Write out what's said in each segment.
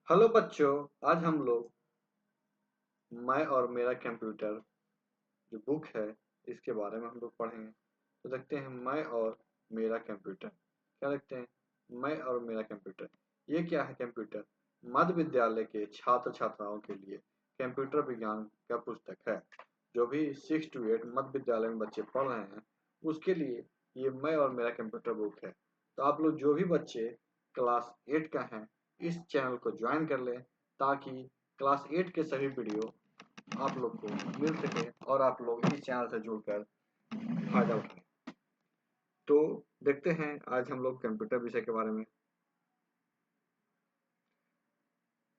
Hello बच्चों। आज हम लोग मैं और मेरा कंप्यूटर जो बुक है इसके बारे में हम लोग पढ़ेंगे। तो देखते हैं मैं और मेरा कंप्यूटर क्या लिखते हैं। मैं और मेरा कंप्यूटर, ये क्या है? कंप्यूटर मध्य विद्यालय के छात्र छात्राओं के लिए कंप्यूटर विज्ञान का पुस्तक है। जो भी 6 to 8 मध्य विद्यालय में बच्चे पढ़ रहे हैं उसके लिए ये मैं और मेरा कंप्यूटर बुक है। तो आप लोग जो भी बच्चे क्लास 8 का हैं इस चैनल को ज्वाइन कर लें ताकि क्लास 8 के सभी वीडियो आप लोग को मिल सके और आप लोग इस चैनल से जुड़कर फायदा उठाएं। तो देखते हैं आज हम लोग कंप्यूटर विषय के बारे में।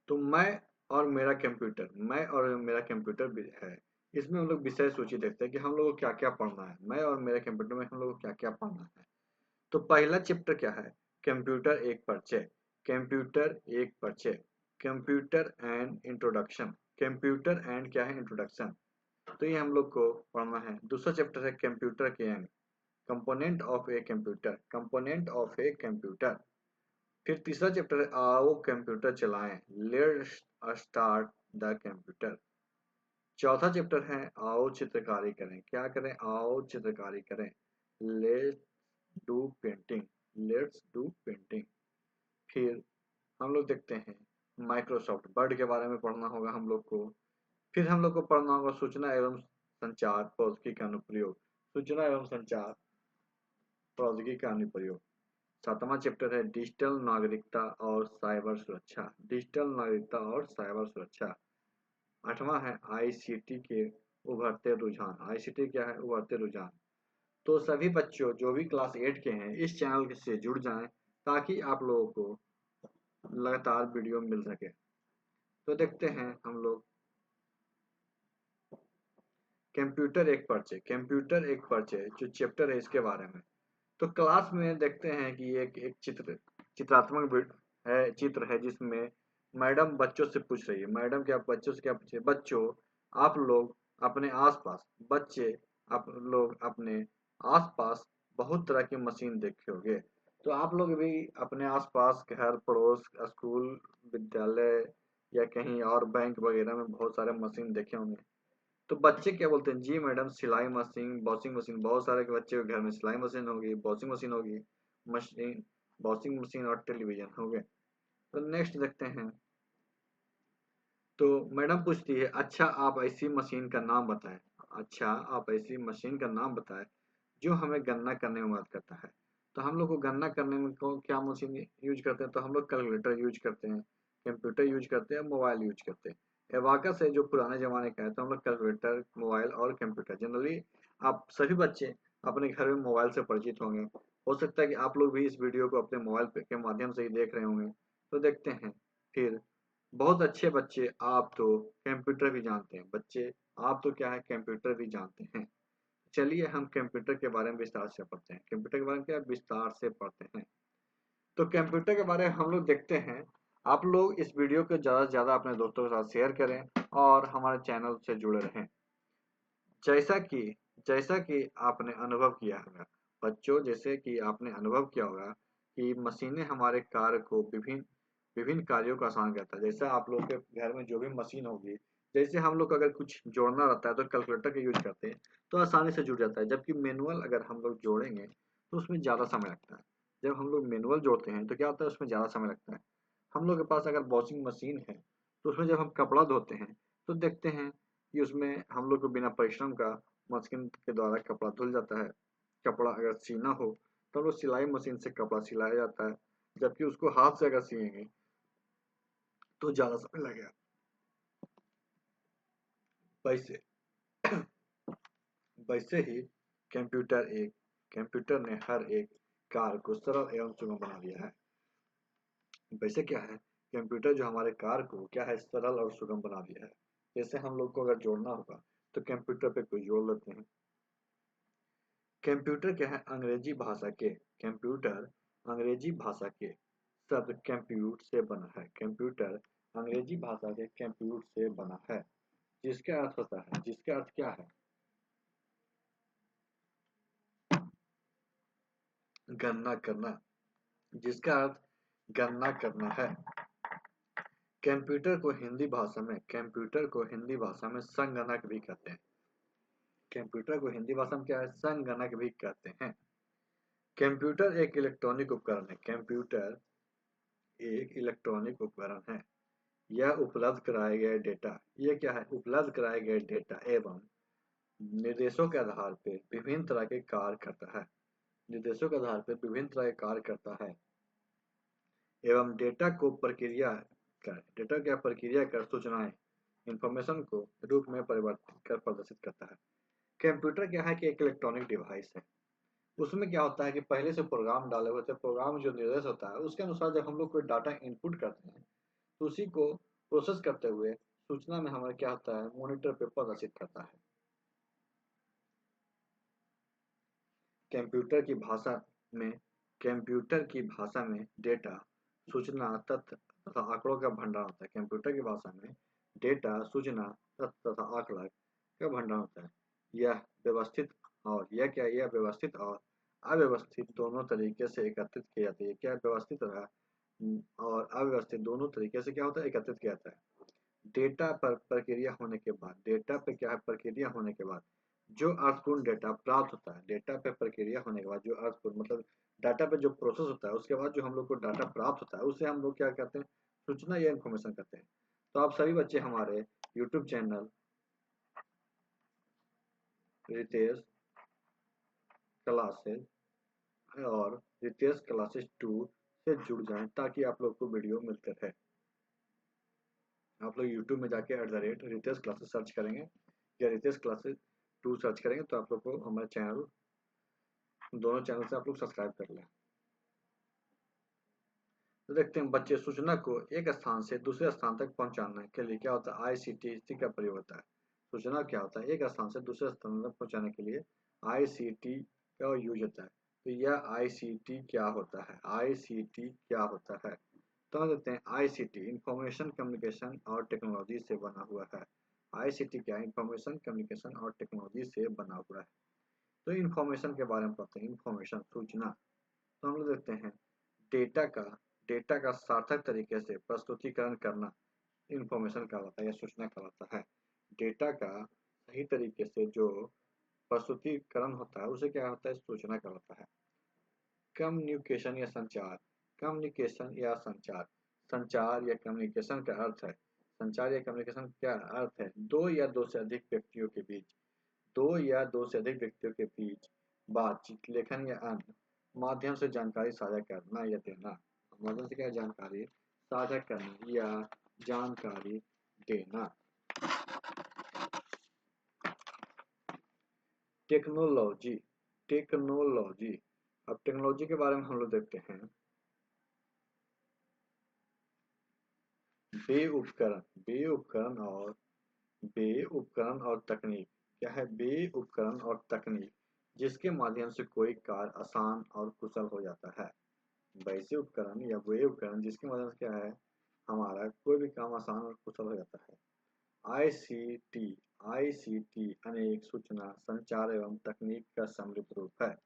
तो मैं और मेरा कंप्यूटर भी है। इसमें हम लोग विषय सूची देखते हैं कि हम लोग को क्या क्या पढ़ना है। मैं और मेरे कंप्यूटर में हम लोग को क्या क्या पढ़ना है। तो पहला चैप्टर क्या है? कंप्यूटर एक परिचय। कंप्यूटर एक परिचय। Computer and introduction. Computer and क्या है? इंट्रोडक्शन। तो ये हम लोग को पढ़ना है। दूसरा चैप्टर है कंप्यूटर के अंग। Component of a computer. Component of a computer. फिर तीसरा चैप्टर है आओ कंप्यूटर चलाएं। Let's start the computer. चौथा चैप्टर है आओ चित्रकारी करें। क्या करें? आओ चित्रकारी करें। Let's do painting. Let's do painting. फिर हम लोग देखते हैं माइक्रोसॉफ्ट वर्ड के बारे में पढ़ना होगा हम लोग को। फिर हम लोग को पढ़ना होगा सूचना एवं संचार प्रौद्योगिकी का अनुप्रयोग। सूचना एवं संचार प्रौद्योगिकी का अनुप्रयोग। सातवां चैप्टर है डिजिटल नागरिकता और साइबर सुरक्षा। डिजिटल नागरिकता और साइबर सुरक्षा। आठवां है आईसीटी के उभरते रुझान। आईसीटी क्या है? उभरते रुझान। तो सभी बच्चों जो भी क्लास 8 के हैं इस चैनल से जुड़ जाएं ताकि आप लोगों को लगातार वीडियो मिल सके। तो देखते हैं हम लोग कंप्यूटर एक परिचय। कंप्यूटर एक परिचय जो चैप्टर है इसके बारे में। तो क्लास में देखते हैं कि एक चित्रात्मक है, चित्र है जिसमें मैडम बच्चों से पूछ रही है। मैडम क्या बच्चों से क्या पूछे? बच्चों आप लोग अपने आसपास बच्चे आप लोग अपने आसपास बहुत तरह की मशीन देखे होंगे। तो आप लोग भी अपने आसपास घर पड़ोस स्कूल विद्यालय या कहीं और बैंक वगैरह में बहुत सारे मशीन देखे होंगे। तो बच्चे क्या बोलते हैं? जी मैडम सिलाई मशीन, वॉशिंग मशीन। बहुत सारे बच्चे के घर में सिलाई मशीन होगी, वॉशिंग मशीन होगी। मशीन, वॉशिंग मशीन और टेलीविजन हो गए। तो नेक्स्ट देखते हैं। तो मैडम पूछती है अच्छा आप ऐसी मशीन का नाम बताएं। अच्छा आप ऐसी मशीन का नाम बताएं जो हमें गणना करने में मदद करता है। तो हम लोग को गणना करने में क्या मशीन यूज करते हैं? तो हम लोग कैलकुलेटर यूज करते हैं, कंप्यूटर यूज करते हैं, मोबाइल यूज करते हैं। एबाकस है जो पुराने जमाने का है। तो हम लोग कैलकुलेटर, मोबाइल और कंप्यूटर जनरली आप सभी बच्चे अपने घर में मोबाइल से परिचित होंगे। हो सकता है कि आप लोग भी इस वीडियो को अपने मोबाइल के माध्यम से ही देख रहे होंगे। तो देखते हैं। फिर बहुत अच्छे बच्चे आप तो कंप्यूटर भी जानते हैं। बच्चे आप तो क्या है? कंप्यूटर भी जानते हैं। चलिए हम कंप्यूटर के बारे में विस्तार से पढ़ते हैं। कंप्यूटर के बारे में क्या विस्तार से पढ़ते हैं। तो कंप्यूटर के बारे में हम लोग देखते हैं। आप लोग इस वीडियो को ज़्यादा से ज़्यादा अपने दोस्तों के साथ शेयर करें और हमारे चैनल से जुड़े रहें। जैसा कि जैसा कि आपने अनुभव किया होगा बच्चों, जैसे कि आपने अनुभव किया होगा कि मशीनें हमारे कार्य को विभिन्न विभिन्न कार्यों को आसान करता है। जैसा आप लोग के घर में जो भी मशीन होगी, जैसे हम लोग को अगर कुछ जोड़ना रहता है तो कैलकुलेटर का यूज करते हैं तो आसानी से जुड़ जाता है। जबकि मैनुअल अगर हम लोग जोड़ेंगे तो उसमें ज़्यादा समय लगता है। जब हम लोग मैनुअल जोड़ते हैं तो क्या होता है? उसमें ज़्यादा समय लगता है। हम लोग के पास अगर वॉशिंग मशीन है तो उसमें जब हम कपड़ा धोते हैं तो देखते हैं कि उसमें हम लोग को बिना परिश्रम का मशीन के द्वारा कपड़ा धुल जाता है। कपड़ा अगर सीना हो तो हम लोग सिलाई मशीन से कपड़ा सिलाया जाता है। जबकि उसको हाथ से अगर सिएंगे तो ज़्यादा समय लगेगा। वैसे वैसे ही कंप्यूटर ने हर एक कार्य को सरल एवं सुगम बना दिया है। वैसे क्या है? कंप्यूटर जो हमारे कार्य को क्या है? सरल और सुगम बना दिया है। जैसे हम लोग को अगर जोड़ना होगा तो कंप्यूटर पे कोई जोड़ लेते हैं। कंप्यूटर क्या है? अंग्रेजी भाषा के कंप्यूटर अंग्रेजी भाषा के शब्द कंप्यूट से बना है। कंप्यूटर अंग्रेजी भाषा के कंप्यूट से बना है जिसका अर्थ होता है, जिसका अर्थ क्या है? गणना करना। जिसका अर्थ गणना करना है। कंप्यूटर को हिंदी भाषा में संगणक भी कहते हैं। कंप्यूटर को हिंदी भाषा में क्या है, संगणक भी कहते हैं। कंप्यूटर एक इलेक्ट्रॉनिक उपकरण है। कंप्यूटर एक इलेक्ट्रॉनिक उपकरण है। यह उपलब्ध कराए गए डेटा, ये क्या है, उपलब्ध कराए गए डेटा एवं निर्देशों के आधार पर विभिन्न तरह के कार्य करता है। निर्देशों के आधार पर विभिन्न तरह के कार्य करता है एवं डेटा प्रक्रिया कर सूचनाएं इंफॉर्मेशन को रूप में परिवर्तित कर प्रदर्शित करता है। कंप्यूटर क्या है कि एक इलेक्ट्रॉनिक डिवाइस है। उसमें क्या होता है कि पहले से प्रोग्राम डाले हुए थे, प्रोग्राम जो निर्देश होता है उसके अनुसार जब हम लोग कोई डाटा इनपुट करते हैं तो उसी को प्रोसेस करते हुए सूचना में हमारा क्या होता है, मॉनिटर पे प्रदर्शित करता है। कंप्यूटर की भाषा में कंप्यूटर की भाषा में डेटा, सूचना, तथ्य तथा आंकड़ों का भंडारण होता है। कंप्यूटर की भाषा में डेटा, सूचना, तथ्य तथा आंकड़ा का भंडारण होता है। यह व्यवस्थित और अव्यवस्थित दोनों तरीके से एकत्रित की जाती है। क्या व्यवस्थित और अव्यवस्थित दोनों तरीके से क्या होता है, एकत्रित किया जाता है। डेटा पे क्या है, प्रक्रिया होने के बाद जो अर्थपूर्ण डेटा प्राप्त होता है, डेटा पे प्रक्रिया होने के बाद जो अर्थपूर्ण मतलब डाटा पे जो प्रोसेस होता है उसके बाद जो हम लोग को डाटा प्राप्त होता है उसे हम लोग क्या कहते हैं, सूचना या इन्फॉर्मेशन कहते हैं। तो आप सभी बच्चे हमारे यूट्यूब चैनल रितेश क्लासेस और रितेश क्लासेस 2 से जुड़ जाएं ताकि आप लोग को वीडियो मिलते रहे। आप लोग यूट्यूब में जाके @रितेश क्लासेस सर्च करेंगे या रितेश क्लासेस 2 सर्च करेंगे तो आप लोग को हमारे चैनल, दोनों चैनल से आप लोग सब्सक्राइब कर लें। तो देखते हैं बच्चे, सूचना को एक स्थान से दूसरे स्थान तक पहुंचाने के लिए क्या होता है, आईसीटी का प्रयोग होता है। सूचना क्या होता है, एक स्थान से दूसरे स्थान तक पहुंचाने के लिए आईसीटी का यूज होता है। तो यह आईसीटी क्या होता है, आईसीटी क्या होता है, तो देखते हैं। आईसीटी इंफॉर्मेशन कम्युनिकेशन और टेक्नोलॉजी से बना हुआ है। आईसीटी क्या है, इंफॉर्मेशन कम्युनिकेशन और टेक्नोलॉजी से बना हुआ है। तो इंफॉर्मेशन के बारे में पढ़ते हैं। इंफॉर्मेशन, सूचना। तो हम लोग देखते हैं डेटा का डेटा का सार्थक तरीके से प्रस्तुतिकरण करना इंफॉर्मेशन कहलाता है या सूचना कहलाता है। डेटा का सही तरीके से जो प्रस्तुतिकरण होता है उसे क्या होता है, सूचना कहलाता है। कम्युनिकेशन या संचार, कम्युनिकेशन या संचार, संचार या कम्युनिकेशन का अर्थ है, संचार या कम्युनिकेशन क्या अर्थ है, दो या दो से अधिक व्यक्तियों के बीच, दो या दो से अधिक व्यक्तियों के बीच बातचीत, लेखन या अन्य माध्यम से जानकारी साझा करना या देना। माध्यम से क्या, जानकारी साझा करना या जानकारी देना। Technology, technology. अब टेक्नोलॉजी के बारे में हम लोग देखते हैं। बे उपकरण, बे उपकरण और बे उपकरण और तकनीक क्या है, बे उपकरण और तकनीक जिसके माध्यम से कोई कार्य आसान और कुशल हो जाता है। वैसे उपकरण या वे उपकरण जिसके माध्यम से क्या है, हमारा कोई भी काम आसान और कुशल हो जाता है। आईसीटी, आईसीटी अनेक सूचना संचार एवं तकनीक का सम्मिलित रूप है।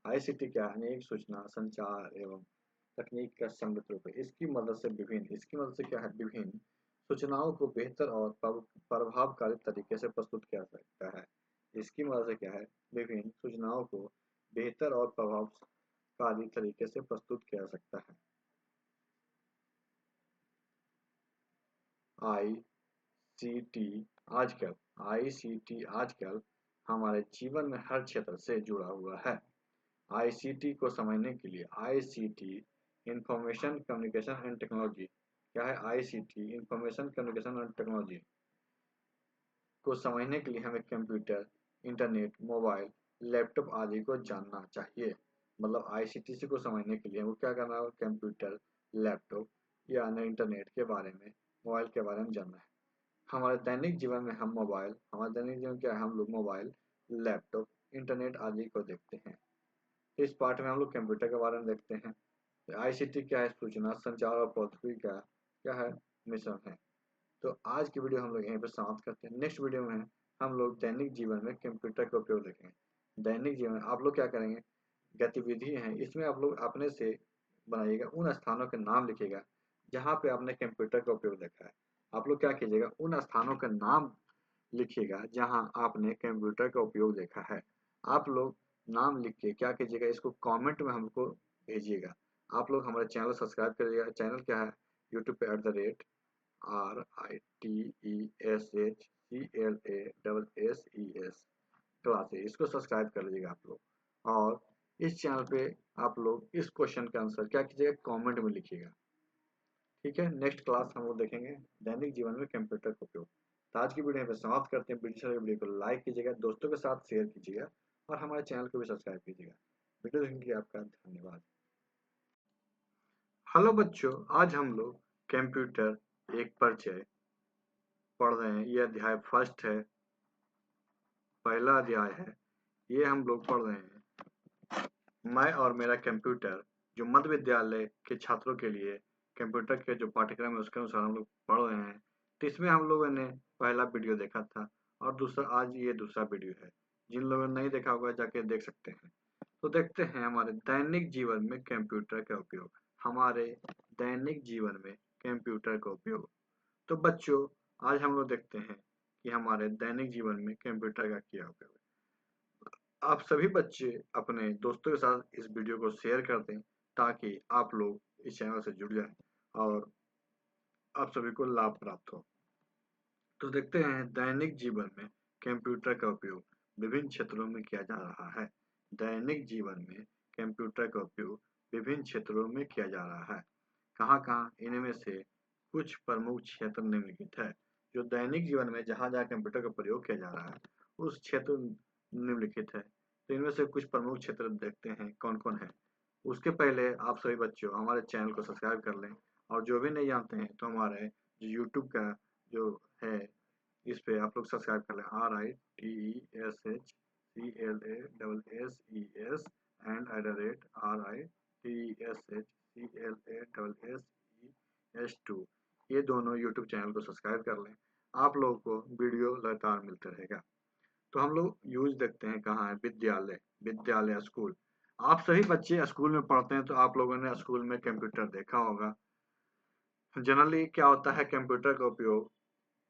आईसीटी क्या है, अनेक सूचना संचार एवं तकनीक का सम्मिलित रूप है। इसकी मदद से क्या है, विभिन्न सूचनाओं को बेहतर और प्रभावकारी तरीके से प्रस्तुत किया जा सकता है। इसकी मदद से क्या है, विभिन्न सूचनाओं को बेहतर और प्रभावकारी तरीके से प्रस्तुत किया जा सकता है। आईसीटी आजकल, आईसीटी आजकल हमारे जीवन में हर क्षेत्र से जुड़ा हुआ है। आईसीटी को समझने के लिए, ICT information communication and technology क्या है, ICT information communication and technology को समझने के लिए हमें कंप्यूटर, इंटरनेट, मोबाइल, लैपटॉप आदि को जानना चाहिए। मतलब आईसीटी को समझने के लिए हमको क्या करना है, कंप्यूटर, लैपटॉप या अन्य इंटरनेट के बारे में, मोबाइल के बारे में जानना है। हमारे दैनिक जीवन में हमारे दैनिक जीवन क्या है, हम लोग मोबाइल, लैपटॉप, इंटरनेट आदि को देखते हैं। इस पाठ में हम लोग कंप्यूटर के बारे में देखते हैं। आईसीटी क्या है, सूचना संचार और प्रौद्योगिकी का क्या है, मिश्रण है। तो आज की वीडियो हम लोग यहीं पर समाप्त करते हैं। नेक्स्ट वीडियो में हम लोग दैनिक जीवन में कंप्यूटर का उपयोग देखेंगे। दैनिक जीवन आप लोग क्या करेंगे, गतिविधि है इसमें आप लोग अपने से बनाइएगा, उन स्थानों के नाम लिखिएगा जहाँ पे आपने कंप्यूटर का उपयोग देखा है। आप लोग क्या कीजिएगा, उन स्थानों का नाम लिखिएगा जहाँ आपने कंप्यूटर का उपयोग देखा है। आप लोग नाम लिख के क्या कीजिएगा, इसको कमेंट में हमको भेजिएगा। आप लोग हमारे चैनल सब्सक्राइब करिएगा। चैनल क्या है, यूट्यूब पे @RITESHCLASSES क्लासेस, इसको सब्सक्राइब कर लीजिएगा आप लोग। और इस चैनल पे आप लोग इस क्वेश्चन का आंसर क्या कीजिएगा, कमेंट में लिखिएगा। ठीक है, नेक्स्ट क्लास हम लोग देखेंगे दैनिक जीवन में कंप्यूटर का उपयोग। तो आज की वीडियो में समाप्त करते हैं। वीडियो को लाइक कीजिएगा, दोस्तों के साथ शेयर कीजिएगा और हमारे चैनल को भी सब्सक्राइब कीजिएगा। वीडियो देखने के लिए आपका धन्यवाद। हेलो बच्चों, आज हम लोग कंप्यूटर एक परिचय पढ़ रहे हैं। ये अध्याय फर्स्ट है, पहला अध्याय है। ये हम लोग पढ़ रहे हैं मैं और मेरा कंप्यूटर, जो मध्य विद्यालय के छात्रों के लिए कंप्यूटर के जो पाठ्यक्रम है उसके अनुसार हम लोग पढ़ रहे हैं। तो इसमें हम लोगों ने पहला वीडियो देखा था और दूसरा आज ये दूसरा वीडियो है। जिन लोगों ने नहीं देखा होगा जाके देख सकते हैं। तो देखते हैं हमारे दैनिक जीवन में कंप्यूटर का उपयोग। हमारे दैनिक जीवन में कंप्यूटर का उपयोग। तो बच्चों, आज हम लोग देखते हैं कि हमारे दैनिक जीवन में कंप्यूटर का क्या उपयोग है। आप सभी बच्चे अपने दोस्तों के साथ इस वीडियो को शेयर कर दें ताकि आप लोग इस चैनल से जुड़ जाएं और आप सभी को लाभ प्राप्त हो। तो देखते हैं दैनिक जीवन में कंप्यूटर का उपयोग विभिन्न क्षेत्रों में किया जा रहा है। दैनिक जीवन में कंप्यूटर का उपयोग विभिन्न क्षेत्रों में किया जा रहा है। कहाँ-कहाँ, इनमें से कुछ प्रमुख क्षेत्र निम्नलिखित है। जो दैनिक जीवन में जहाँ जहाँ कंप्यूटर का प्रयोग किया जा रहा है उस क्षेत्र निम्नलिखित है। तो इनमें से कुछ प्रमुख क्षेत्र देखते हैं कौन कौन है। उसके पहले आप सभी बच्चों हमारे चैनल को सब्सक्राइब कर लें और जो भी नहीं जानते हैं तो हमारे यूट्यूब का जो है इस पे आप लोग सब्सक्राइब कर लें। RITESHCLASSES RITESHCLASSES2 ये दोनों यूट्यूब चैनल को सब्सक्राइब कर लें। आप लोगों को वीडियो लगातार मिलता रहेगा। तो हम लोग यूज देखते हैं कहाँ है, विद्यालय। विद्यालय स्कूल। आप सभी बच्चे स्कूल में पढ़ते हैं तो आप लोगों ने स्कूल में कंप्यूटर देखा होगा। जनरली क्या होता है, कंप्यूटर का उपयोग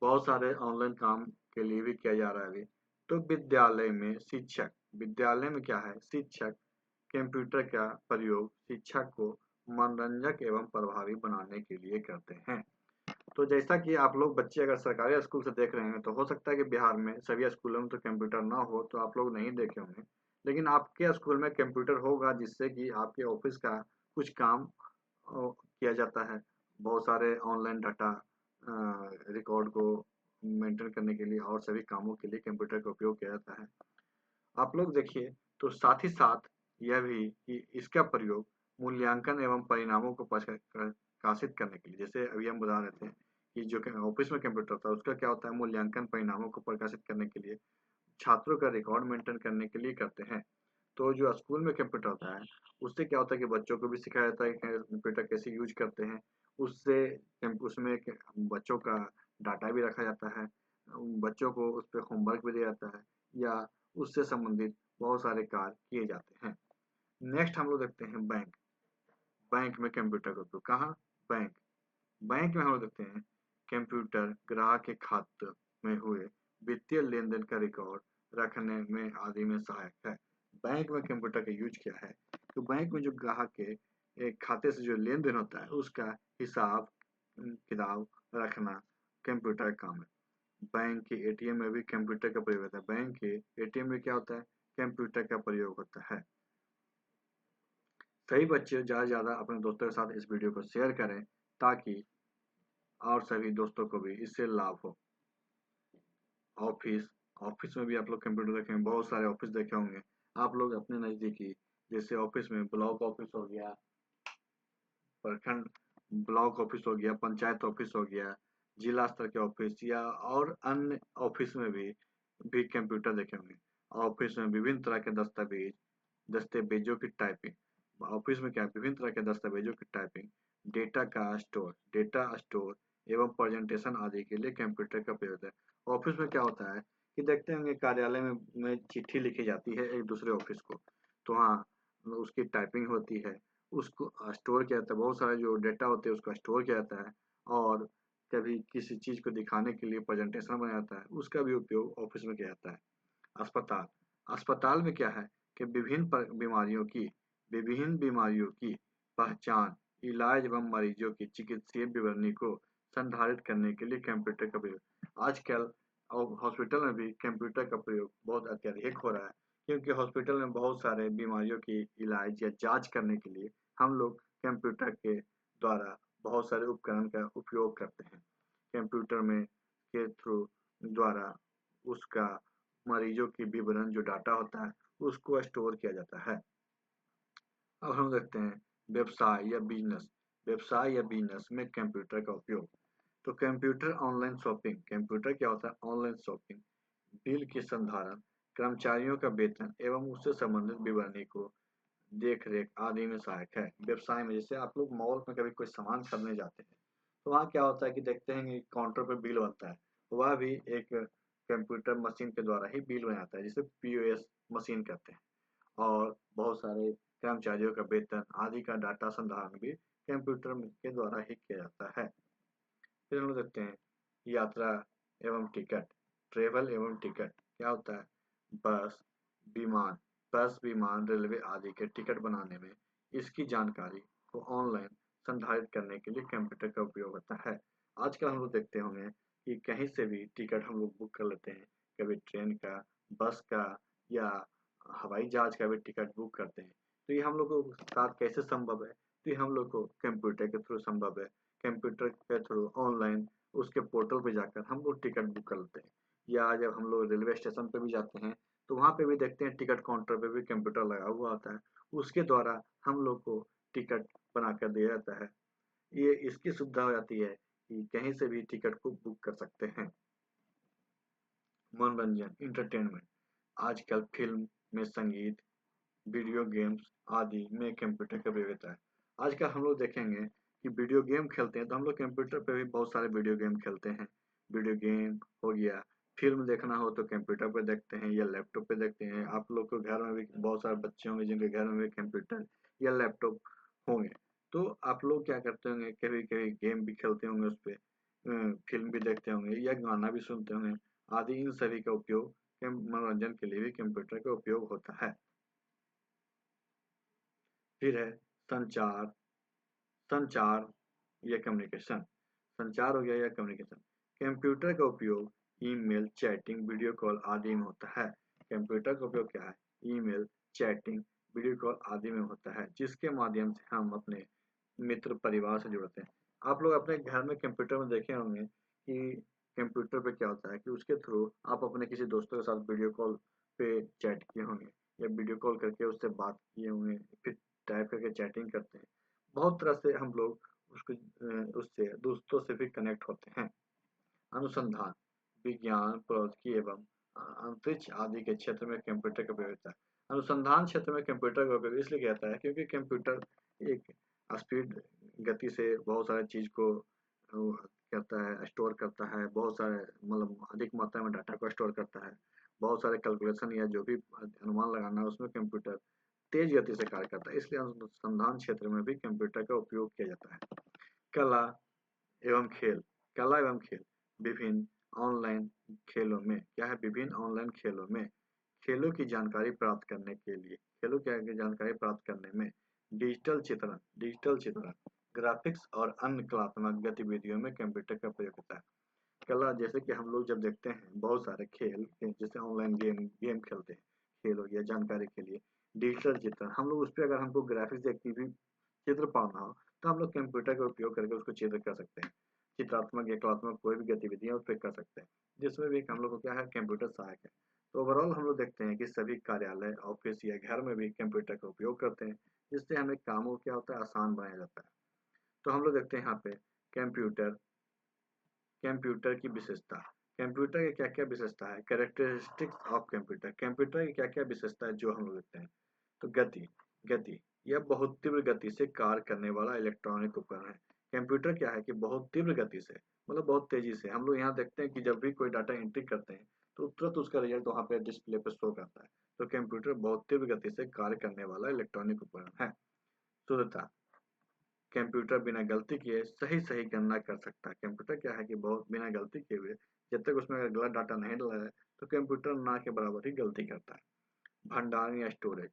बहुत सारे ऑनलाइन काम के लिए भी किया जा रहा है अभी। तो विद्यालय में शिक्षक, विद्यालय में क्या है, शिक्षक कंप्यूटर का प्रयोग शिक्षा को मनोरंजक एवं प्रभावी बनाने के लिए करते हैं। तो जैसा कि आप लोग बच्चे अगर सरकारी स्कूल से देख रहे हैं तो हो सकता है कि बिहार में सभी स्कूलों में तो कंप्यूटर ना हो तो आप लोग नहीं देखे होंगे। लेकिन आपके स्कूल में कंप्यूटर होगा जिससे कि आपके ऑफिस का कुछ काम किया जाता है। बहुत सारे ऑनलाइन डाटा रिकॉर्ड को मेंटेन करने के लिए और सभी कामों के लिए कंप्यूटर का उपयोग किया जाता है। आप लोग देखिए, तो साथ ही साथ यह भी कि इसका प्रयोग मूल्यांकन एवं परिणामों को प्रकाशित करने के लिए, जैसे अभी हम बता रहे थे कि जो ऑफिस में कंप्यूटर होता है उसका क्या होता है, मूल्यांकन परिणामों को प्रकाशित करने के लिए, छात्रों का रिकॉर्ड मेंटेन करने के लिए करते हैं। तो जो स्कूल में कंप्यूटर होता है उससे क्या होता है कि बच्चों को भी सिखाया जाता है कि कंप्यूटर कैसे यूज करते हैं। उससे उसमें बच्चों का डाटा भी रखा जाता है, बच्चों को उस पर होमवर्क भी दिया जाता है या उससे संबंधित बहुत सारे कार्य किए जाते हैं। नेक्स्ट हम लोग देखते हैं बैंक। बैंक में कंप्यूटर का उपयोग कहाँ, बैंक। बैंक में हम लोग देखते हैं कंप्यूटर ग्राहक के खाते में हुए वित्तीय लेन देन का रिकॉर्ड रखने में आदि में सहायक है। बैंक में कंप्यूटर का यूज क्या है, तो बैंक में जो ग्राहक के एक खाते से जो लेन देन होता है उसका हिसाब किताब रखना कंप्यूटर का काम है। बैंक के एटीएम में भी कंप्यूटर का प्रयोग होता है। बैंक के एटीएम में क्या होता है, कंप्यूटर का प्रयोग होता है। सभी बच्चे ज़्यादा से ज़्यादा अपने दोस्तों के साथ इस वीडियो को शेयर करें ताकि और सभी दोस्तों को भी इससे लाभ हो। ऑफिस, ऑफिस में भी आप लोग कंप्यूटर देखे हैं, बहुत सारे ऑफिस देखे होंगे आप लोग अपने नज़दीकी। जैसे ऑफिस में ब्लॉक ऑफिस हो गया, प्रखंड ब्लॉक ऑफिस हो गया, पंचायत ऑफिस हो गया, जिला स्तर के ऑफिस या और अन्य ऑफिस में भी कंप्यूटर देखे होंगे। ऑफिस में विभिन्न तरह के दस्तावेजों की टाइपिंग। ऑफिस में क्या, विभिन्न तरह के दस्तावेजों की टाइपिंग, डेटा स्टोर एवं प्रेजेंटेशन आदि के लिए कंप्यूटर का प्रयोग होता है। ऑफिस में क्या होता है कि देखते होंगे कार्यालय में चिट्ठी लिखी जाती है एक दूसरे ऑफिस को, तो हाँ उसकी टाइपिंग होती है, उसको स्टोर किया जाता है, बहुत सारे जो डेटा होते हैं उसको स्टोर किया जाता है, और कभी किसी चीज़ को दिखाने के लिए प्रेजेंटेशन बनाया जाता है, उसका भी उपयोग ऑफिस में किया जाता है। अस्पताल, अस्पताल में क्या है कि विभिन्न बीमारियों की पहचान, इलाज एवं मरीजों की चिकित्सीय विवरणी को संधारित करने के लिए कंप्यूटर का प्रयोग आजकल हॉस्पिटल में भी कंप्यूटर का प्रयोग बहुत अत्यधिक हो रहा है, क्योंकि हॉस्पिटल में बहुत सारे बीमारियों की इलाज या जांच करने के लिए हम लोग कंप्यूटर के द्वारा बहुत सारे उपकरण का उपयोग करते हैं। कंप्यूटर में के थ्रू द्वारा उसका मरीजों की विवरण जो डाटा होता है उसको स्टोर किया जाता है। अब हम देखते हैं व्यवसाय या बिजनेस में कंप्यूटर का उपयोग। तो कंप्यूटर ऑनलाइन शॉपिंग, कंप्यूटर क्या होता है? ऑनलाइन शॉपिंग, बिल की संधारण, कर्मचारियों का वेतन एवं उससे संबंधित विवरणी को देख रेख आदि में सहायक है। व्यवसाय में जैसे आप लोग मॉल में कभी कोई सामान खरीदने जाते हैं तो वहाँ क्या होता है कि देखते हैं कि काउंटर पर बिल बनता है, वह भी एक कंप्यूटर मशीन के द्वारा ही बिल बनाता है, जिसे पीओएस मशीन कहते हैं। और बहुत सारे कर्मचारियों का वेतन आदि का डाटा संधारण भी कंप्यूटर के द्वारा ही किया जाता है। फिर हम लोग देखते हैं यात्रा एवं टिकट, ट्रेवल एवं टिकट क्या होता है? बस विमान विमान रेलवे आदि के टिकट बनाने में इसकी जानकारी को ऑनलाइन संधारित करने के लिए कंप्यूटर का उपयोग होता है। आजकल हम लोग देखते होंगे कि कहीं से भी टिकट हम लोग बुक कर लेते हैं, कभी ट्रेन का, बस का या हवाई जहाज का भी टिकट बुक करते हैं। तो ये हम लोग को साथ कैसे संभव है? तो ये हम लोग को कंप्यूटर के थ्रू संभव है। कंप्यूटर के थ्रू ऑनलाइन उसके पोर्टल पे जाकर हम लोग टिकट बुक कर लेते हैं, या जब हम लोग रेलवे स्टेशन पे भी जाते हैं तो वहाँ पे भी देखते हैं टिकट काउंटर पे भी कंप्यूटर लगा हुआ होता है, उसके द्वारा हम लोग को टिकट बना कर दिया जाता है। ये इसकी सुविधा हो जाती है कि कहीं से भी टिकट को बुक कर सकते हैं। मनोरंजन, इंटरटेनमेंट, आजकल फिल्म में संगीत, वीडियो गेम्स आदि में कंप्यूटर का प्रयोग होता है। आजकल हम लोग देखेंगे कि वीडियो गेम खेलते हैं तो हम लोग कंप्यूटर पे भी बहुत सारे वीडियो गेम खेलते हैं। वीडियो गेम हो गया, फिल्म देखना हो तो कंप्यूटर पे देखते हैं या लैपटॉप पे देखते हैं। आप लोग के घर में भी बहुत सारे बच्चे होंगे जिनके घर में भी कंप्यूटर या लैपटॉप होंगे, तो आप लोग क्या करते होंगे, कभी कभी गेम भी खेलते होंगे उस पे, फिल्म भी देखते होंगे या गाना भी सुनते होंगे आदि। इन सभी का उपयोग मनोरंजन के लिए भी कंप्यूटर का उपयोग होता है। फिर है संचार, संचार या कम्युनिकेशन, संचार हो गया या कम्युनिकेशन। कंप्यूटर का उपयोग ईमेल, चैटिंग, वीडियो कॉल आदि में होता है। कंप्यूटर का उपयोग क्या है? ईमेल, चैटिंग, वीडियो कॉल आदि में होता है, जिसके माध्यम से हम अपने मित्र परिवार से जुड़ते हैं। आप लोग अपने घर में कंप्यूटर में देखे होंगे कि कंप्यूटर पे क्या होता है कि उसके थ्रू आप अपने किसी दोस्तों के साथ वीडियो कॉल पे चैट किए होंगे या वीडियो कॉल करके उससे बात किए होंगे, फिर टाइप करके चैटिंग करते हैं। बहुत तरह से हम लोग उससे दोस्तों से भी कनेक्ट होते हैं। अनुसंधान, विज्ञान, प्रौद्योगिकी एवं अंतरिक्ष आदि के क्षेत्र में कंप्यूटर का उपयोग होता है। अनुसंधान क्षेत्र में कंप्यूटर का उपयोग इसलिए किया जाता है क्योंकि कंप्यूटर एक स्पीड गति से बहुत सारे चीज को करता है, स्टोर करता है, बहुत सारे मतलब अधिक मात्रा में डाटा को स्टोर करता है। बहुत सारे कैलकुलेशन या जो भी अनुमान लगाना है उसमें कंप्यूटर तेज गति से कार्य करता है, इसलिए अनुसंधान क्षेत्र में भी कंप्यूटर का उपयोग किया जाता है। कला एवं खेल, कला एवं खेल, विभिन्न ऑनलाइन खेलों में क्या है? विभिन्न ऑनलाइन खेलों में खेलों की जानकारी प्राप्त करने के लिए, खेलों की जानकारी प्राप्त करने में डिजिटल चित्रण, ग्राफिक्स और अन्य कलात्मक गतिविधियों में कंप्यूटर का प्रयोग होता है। कला जैसे कि हम लोग जब देखते हैं बहुत सारे खेल जैसे ऑनलाइन गेम खेलते हैं, खेल हो गया जानकारी के लिए, डिजिटल चित्रण हम लोग उस पर अगर हमको ग्राफिक्स या भी चित्र पाना हो तो हम लोग कंप्यूटर का उपयोग करके उसको चित्र कर सकते हैं। चित्रात्मक या कलात्मक कोई भी गतिविधियां उस पर कर सकते हैं, जिसमें भी हम लोग को क्या है, कंप्यूटर सहायक है। तो ओवरऑल हम लोग देखते हैं कि सभी कार्यालय, ऑफिस या घर में भी कंप्यूटर का उपयोग करते हैं, जिससे हमें कामों क्या होता है, आसान बनाया जाता है। तो हम लोग देखते हैं यहाँ पे कंप्यूटर, कंप्यूटर की विशेषता, कंप्यूटर की क्या क्या विशेषता है? कैरेक्टरिस्टिक्स ऑफ कंप्यूटर, कंप्यूटर की क्या क्या विशेषता है जो हम लोग देखते हैं। तो गति, गति, यह बहुत तीव्र गति से कार्य करने वाला इलेक्ट्रॉनिक उपकरण है। कंप्यूटर क्या है कि बहुत तीव्र गति से मतलब बहुत तेजी से हम लोग यहाँ देखते हैं कि जब भी कोई डाटा एंट्री करते हैं तो तुरंत उसका रिजल्ट वहाँ पे डिस्प्ले पे शो करता है। तो कंप्यूटर बहुत तीव्र गति से कार्य करने वाला इलेक्ट्रॉनिक उपकरण है। शुद्धता, कंप्यूटर बिना गलती किए सही सही गणना कर सकता है। कंप्यूटर क्या है कि बहुत बिना गलती किए हुए, जब तक उसमें अगर गलत डाटा नहीं डाला है तो कंप्यूटर ना के बराबर ही गलती करता है। भंडारण या स्टोरेज,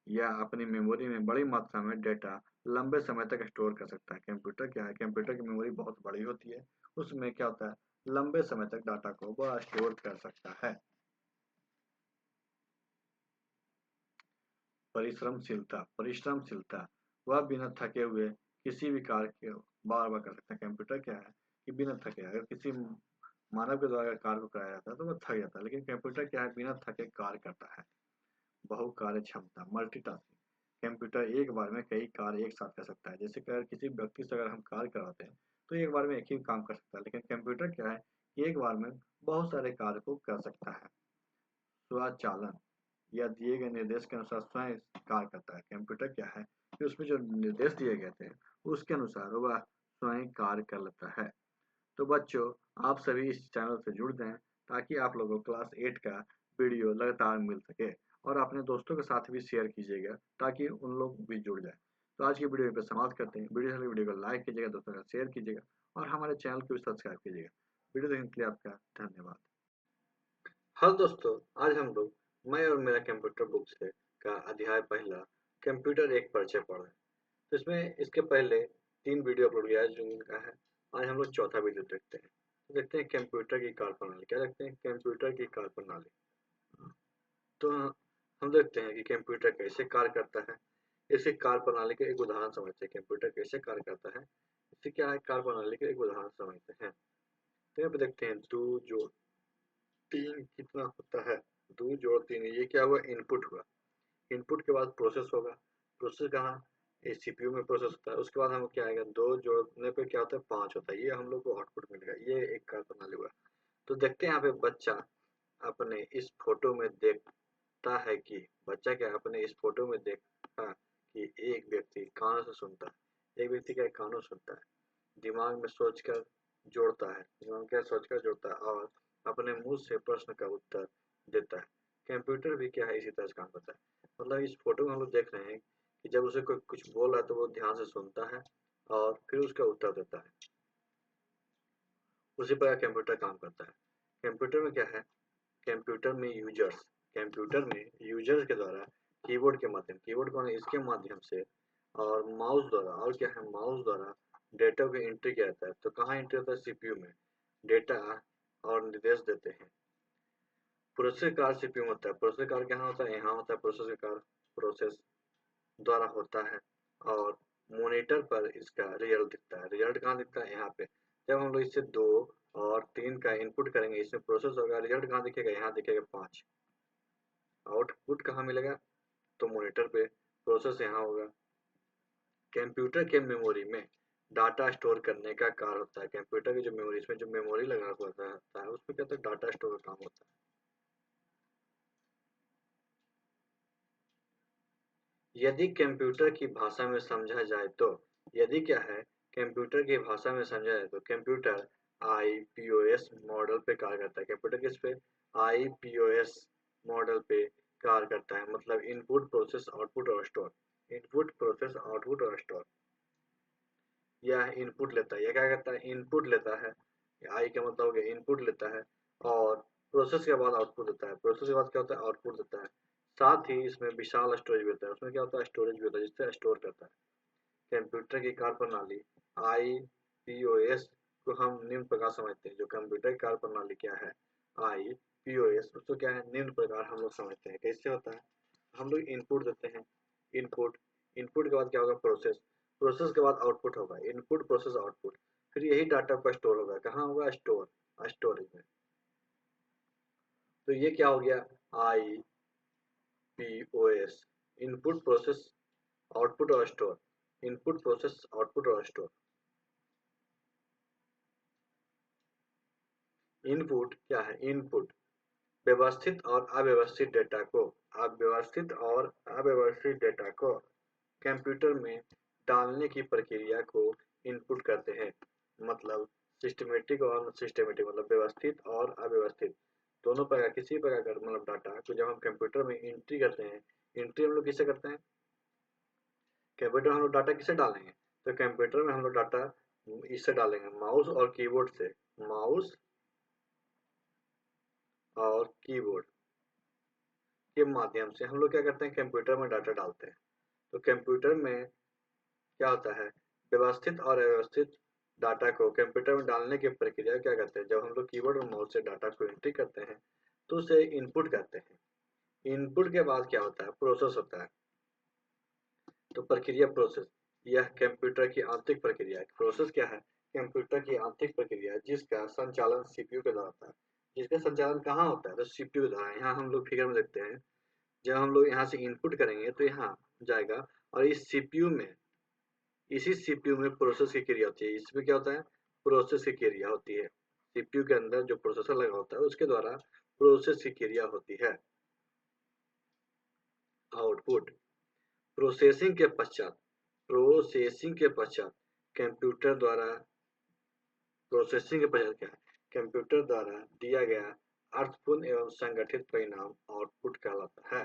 यह अपनी मेमोरी में बड़ी मात्रा में डेटा लंबे समय तक स्टोर कर सकता है। कंप्यूटर क्या है, कंप्यूटर की मेमोरी बहुत बड़ी होती है, उसमें क्या होता है लंबे समय तक डाटा को वह स्टोर कर सकता है। परिश्रमशीलता, परिश्रमशीलता, वह बिना थके हुए किसी भी कार्य को बार बार कर सकता है। कंप्यूटर क्या है कि बिना थके, अगर किसी मानव के द्वारा कार्य को कराया जाता है तो वह थक जाता है, लेकिन कंप्यूटर क्या है बिना थके कार्य करता है। बहु कार्य क्षमता, मल्टीटास्किंग, कंप्यूटर एक बार में कई कार्य एक साथ कर सकता है। जैसे कि अगर किसी व्यक्ति से अगर हम कार्य कराते हैं तो एक बार में एक ही काम कर सकता है, लेकिन कंप्यूटर क्या है कि एक बार में बहुत सारे कार्य को कर सकता है। स्वचालन, या दिए गए निर्देश के अनुसार स्वयं कार्य करता है। कंप्यूटर क्या है कि उसमें जो निर्देश दिए गए थे उसके अनुसार वह स्वयं कार्य कर लेता है। तो बच्चों, आप सभी इस चैनल से जुड़ जाएं ताकि आप लोगों को क्लास 8 का वीडियो लगातार मिल सके, और अपने दोस्तों के साथ भी शेयर कीजिएगा ताकि उन लोग भी जुड़ जाए। तो आज की वीडियो पे समाप्त करते हैं। वीडियो को लाइक कीजिएगा, दोस्तों के साथ शेयर कीजिएगा और हमारे चैनल को भी सब्सक्राइब कीजिएगा। वीडियो देखने के लिए आपका धन्यवाद। हेलो दोस्तों, आज हम लोग मैं और मेरा कंप्यूटर बुक से का अध्याय पहला कंप्यूटर एक परिचय पढ़ रहे हैं। तो इसमें इसके पहले 3 वीडियो अपलोड किया है जिनका है। आज हम लोग चौथा वीडियो देखते हैं। तो देखते हैं कंप्यूटर की कार्यप्रणाली। क्या देखते हैं? कंप्यूटर की कार्यप्रणाली। तो हम देखते हैं कि कंप्यूटर कैसे कार्य करता है। इसकी कार्यप्रणाली के एक उदाहरण समझते हैं। कंप्यूटर कैसे कार्य करता है, इससे क्या है कार्यप्रणाली के एक उदाहरण समझते हैं। तो यहाँ पे देखते हैं 2 जोड़ 3 कितना होता है। 2 जोड़ 3, ये क्या हुआ? इनपुट हुआ। इनपुट के बाद प्रोसेस होगा। प्रोसेस कहाँ? ये सीपीयू में प्रोसेस होता है। उसके बाद हम क्या आएगा? 2 जोड़ने पे क्या होता है? 5 होता है। ये हम लोग को आउटपुट मिलेगा। ये एक कार्य प्रणाली हुआ। तो देखते हैं यहाँ पे बच्चा अपने इस फोटो में देखता है कि बच्चा क्या अपने इस फोटो में देखता कि एक व्यक्ति कानों से सुनता है। एक व्यक्ति क्या कानों से सुनता है, दिमाग में सोचकर जोड़ता है, दिमाग क्या सोचकर जोड़ता है और अपने मुंह से प्रश्न का उत्तर देता है। कंप्यूटर भी क्या है इसी तरह से काम करता है। मतलब इस फोटो में हम लोग देख रहे हैं कि जब उसे कोई कुछ बोल रहा है तो वो ध्यान से सुनता है और फिर उसका उत्तर देता है। उसी प्रकार कंप्यूटर काम करता है। कंप्यूटर में क्या है? कंप्यूटर में यूजर्स, कंप्यूटर में यूजर्स के द्वारा कीबोर्ड के माध्यम, कीबोर्ड कौन है? इसके माध्यम से और माउस द्वारा, और क्या है माउस द्वारा डेटा को एंट्री किया जाता है। तो कहाँ एंट्री होता है? सीपीयू में डेटा और निर्देश देते हैं। प्रोसेसर कार्य सीपीयू में होता है। प्रोसेसर कार्य कहाँ होता है? यहाँ होता है। प्रोसेसर कार्य प्रोसेस द्वारा होता है और मॉनिटर पर इसका रिजल्ट दिखता है। रिजल्ट कहाँ दिखता है? यहाँ पे। जब हम लोग इससे 2 और 3 का इनपुट करेंगे, इसमें प्रोसेस होगा, रिजल्ट कहाँ दिखेगा? यहाँ दिखेगा 5। आउटपुट कहाँ मिलेगा? तो मॉनिटर पे। प्रोसेस यहाँ होगा। कंप्यूटर के मेमोरी में डाटा स्टोर करने का कार्य होता है। कंप्यूटर की जो मेमोरी, इसमें जो मेमोरी लगा हुआ होता है उसमें क्या होता है? डाटा स्टोर का काम होता है। यदि कंप्यूटर की भाषा में समझा जाए तो, यदि क्या है कंप्यूटर की भाषा में समझा जाए तो कंप्यूटर आईपीओएस मॉडल पे कार्य करता है। कंप्यूटर किस पे? आईपीओएस मॉडल पे कार्य करता है। मतलब इनपुट प्रोसेस आउटपुट और स्टोर। इनपुट प्रोसेस आउटपुट और स्टोर। यह इनपुट लेता है। यह क्या करता है? इनपुट लेता है। आई का मतलब हो गया इनपुट लेता है और प्रोसेस के बाद आउटपुट देता है। प्रोसेस के बाद क्या होता है? आउटपुट देता है। साथ ही इसमें विशाल स्टोरेज भी होता है। उसमें क्या होता है? स्टोरेज भी होता है जिससे स्टोर करता है। कंप्यूटर की कार्यप्रणाली आईपीओएस को हम निम्न प्रकार समझते हैं। जो कंप्यूटर की कार्यप्रणाली क्या है आईपीओएस, उसको क्या है निम्न प्रकार हम लोग समझते हैं। कैसे होता है? हम लोग इनपुट देते हैं। इनपुट, इनपुट के बाद क्या होगा? प्रोसेस, प्रोसेस के बाद आउटपुट होगा। इनपुट प्रोसेस आउटपुट, फिर यही डाटा का स्टोर होगा। कहाँ होगा? स्टोर, स्टोरेज में। तो ये क्या हो गया? I P O S, input process output और स्टोर। इनपुट प्रोसेस आउटपुट और स्टोर। इनपुट क्या है? इनपुट व्यवस्थित और अव्यवस्थित डेटा को, अव्यवस्थित और अव्यवस्थित डेटा को कंप्यूटर में डालने की प्रक्रिया को इनपुट कहते हैं। मतलब सिस्टमेटिक और सिस्टमेटिक, मतलब व्यवस्थित और अव्यवस्थित दोनों प्रकार, किसी प्रकार का मतलब डाटा को जब हम कंप्यूटर में एंट्री करते हैं। एंट्री हम लोग किसे करते हैं? कंप्यूटर में हम लोग डाटा किससे डालेंगे? तो कंप्यूटर में हम लोग डाटा इससे डालेंगे, माउस और कीबोर्ड से। माउस और कीबोर्ड के माध्यम से हम लोग क्या करते हैं, कंप्यूटर में डाटा डालते हैं। तो कंप्यूटर में क्या होता है, व्यवस्थित और अव्यवस्थित डाटा को कंप्यूटर में डालने की प्रक्रिया क्या कहते हैं? जब हम लोग कीबोर्ड और माउस से डाटा को एंट्री करते हैं तो उसे इनपुट कहते हैं। इनपुट के बाद क्या होता है, प्रोसेस होता है। तो प्रक्रिया प्रोसेस, यह कंप्यूटर की आंतरिक प्रक्रिया है। प्रोसेस क्या है? कंप्यूटर की आंतरिक प्रक्रिया जिसका संचालन सीपीयू के द्वारा होता है। जिसका संचालन कहाँ होता है? तो सीपीयू के द्वारा। यहाँ हम लोग फिगर में देखते हैं, जब हम लोग यहाँ से इनपुट करेंगे तो यहाँ जाएगा और इस सीपीयू में, इसी सीपीयू में प्रोसेस की क्रिया होती है। इसमें क्या होता है, प्रोसेस की क्रिया होती है। सीपीयू के अंदर जो प्रोसेसर लगा होता है उसके द्वारा प्रोसेस की क्रिया होती है। आउटपुट, प्रोसेसिंग के पश्चात, प्रोसेसिंग के पश्चात कंप्यूटर द्वारा, प्रोसेसिंग के पश्चात क्या है, कंप्यूटर द्वारा दिया गया अर्थपूर्ण एवं संगठित परिणाम आउटपुट कहलाता है।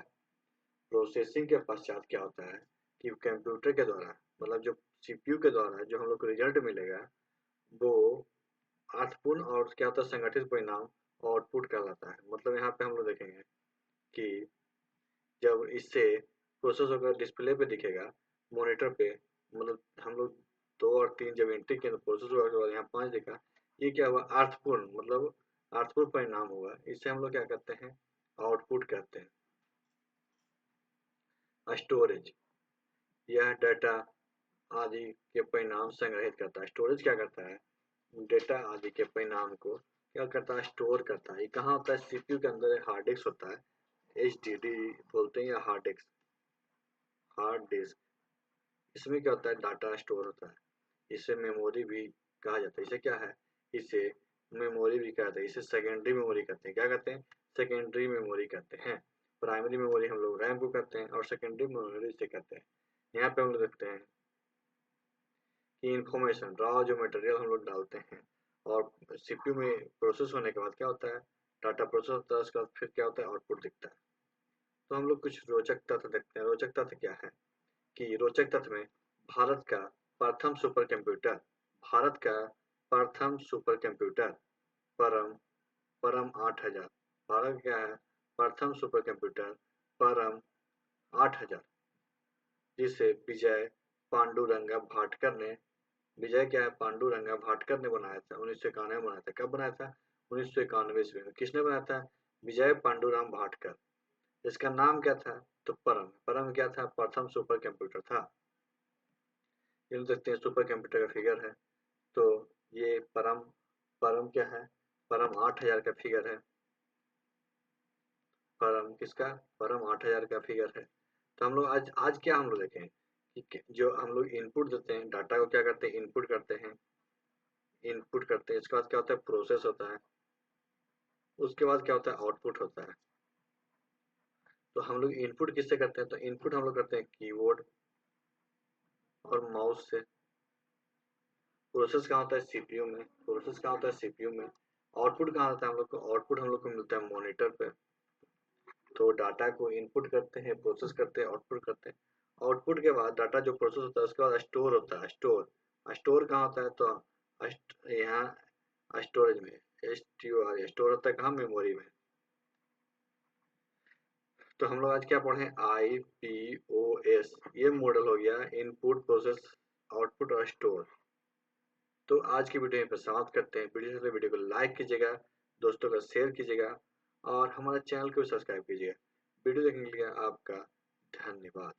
प्रोसेसिंग के पश्चात क्या होता है कि कंप्यूटर के द्वारा, मतलब जो सीपीयू के द्वारा जो हम लोग को रिजल्ट मिलेगा वो अर्थपूर्ण और क्या होता है, संगठित परिणाम आउटपुट कहलाता है। मतलब यहाँ पे हम लोग देखेंगे कि जब इससे प्रोसेस होकर डिस्प्ले पे दिखेगा, मॉनिटर पे, मतलब हम लोग 2 और 3 जब एंट्री किए तो प्रोसेस हुआ के बाद यहाँ 5 दिखा। ये क्या हुआ, अर्थपूर्ण, मतलब अर्थपूर्ण परिणाम हुआ। इसे हम लोग क्या कहते हैं, आउटपुट कहते हैं। स्टोरेज, यह डाटा आदि के परिणाम संग्रहित करता है। स्टोरेज क्या करता है, डेटा आदि के परिणाम को क्या करता है, स्टोर करता है। ये कहाँ होता है, सीपीयू के अंदर हार्ड डिस्क होता है, एचडीडी बोलते हैं, या हार्ड डिस्क, हार्ड डिस्क। इसमें क्या होता है, डाटा स्टोर होता है। इसे मेमोरी भी कहा जाता है। इसे क्या है, इसे मेमोरी भी कहते हैं। इसे सेकेंडरी मेमोरी कहते हैं। क्या कहते हैं, सेकेंडरी मेमोरी कहते हैं। प्राइमरी मेमोरी हम लोग रैम को कहते हैं और सेकेंडरी मेमोरी इसे कहते हैं। यहाँ पे हम लोग देखते हैं कि इंफॉर्मेशन, रॉ जो मटेरियल हम लोग डालते हैं और सीपीयू में प्रोसेस होने के बाद क्या होता है, डाटा प्रोसेस होता है, उसके बाद फिर क्या होता है, आउटपुट दिखता है। तो हम लोग कुछ रोचक तथ्य देखते हैं। रोचक तथ्य क्या है कि रोचक तथ्य में भारत का प्रथम सुपर कंप्यूटर, भारत का प्रथम सुपर कंप्यूटर परम, परम 8000, भारत क्या है, प्रथम सुपर कंप्यूटर परम 8000, जिसे विजय पांडुरंगा भाटकर ने, विजय क्या है, पांडुरंगा भाटकर ने बनाया था, 1991 में बनाया था। कब बनाया था, 1991 ईस्वी में। किसने बनाया था, विजय पांडुराम भाटकर। इसका नाम क्या था, तो परम। परम क्या था, प्रथम सुपर कंप्यूटर था। ये देखते हैं सुपर कंप्यूटर का फिगर है। तो ये परम, परम क्या है, परम 8000 का फिगर है। परम किसका, परम 8000 का फिगर है। तो हम लोग आज आज क्या हम लोग देखें कि जो हम लोग इनपुट देते हैं, डाटा को क्या करते हैं, इनपुट करते हैं, इनपुट करते हैं। इसके बाद क्या होता है, प्रोसेस होता है। उसके बाद क्या होता है, आउटपुट होता है। तो हम लोग इनपुट किससे करते हैं, तो इनपुट हम लोग करते हैं कीबोर्ड और माउस से। प्रोसेस कहाँ होता है, सीपीयू में। प्रोसेस कहाँ होता है, सीपीयू में। आउटपुट कहाँ होता है, हम लोग को, आउटपुट हम लोग को मिलता है मॉनिटर पे। तो डाटा को इनपुट करते हैं, प्रोसेस करते हैं, आउटपुट करते हैं। आउटपुट के बाद डाटा जो प्रोसेस होता है उसके बाद स्टोर होता है। स्टोर, स्टोर कहाँ होता है, तो यहाँ स्टोरेज में, S T O R, store होता है कहाँ, मेमोरी में। तो हम लोग आज क्या पढ़े, आई पी ओ एस, ये मॉडल हो गया, इनपुट, प्रोसेस, आउटपुट और स्टोर। तो आज की वीडियो यहाँ पे समाप्त करते हैं। वीडियो से वीडियो को लाइक कीजिएगा, दोस्तों का शेयर कीजिएगा और हमारे चैनल को सब्सक्राइब कीजिएगा। वीडियो देखने के लिए आपका धन्यवाद।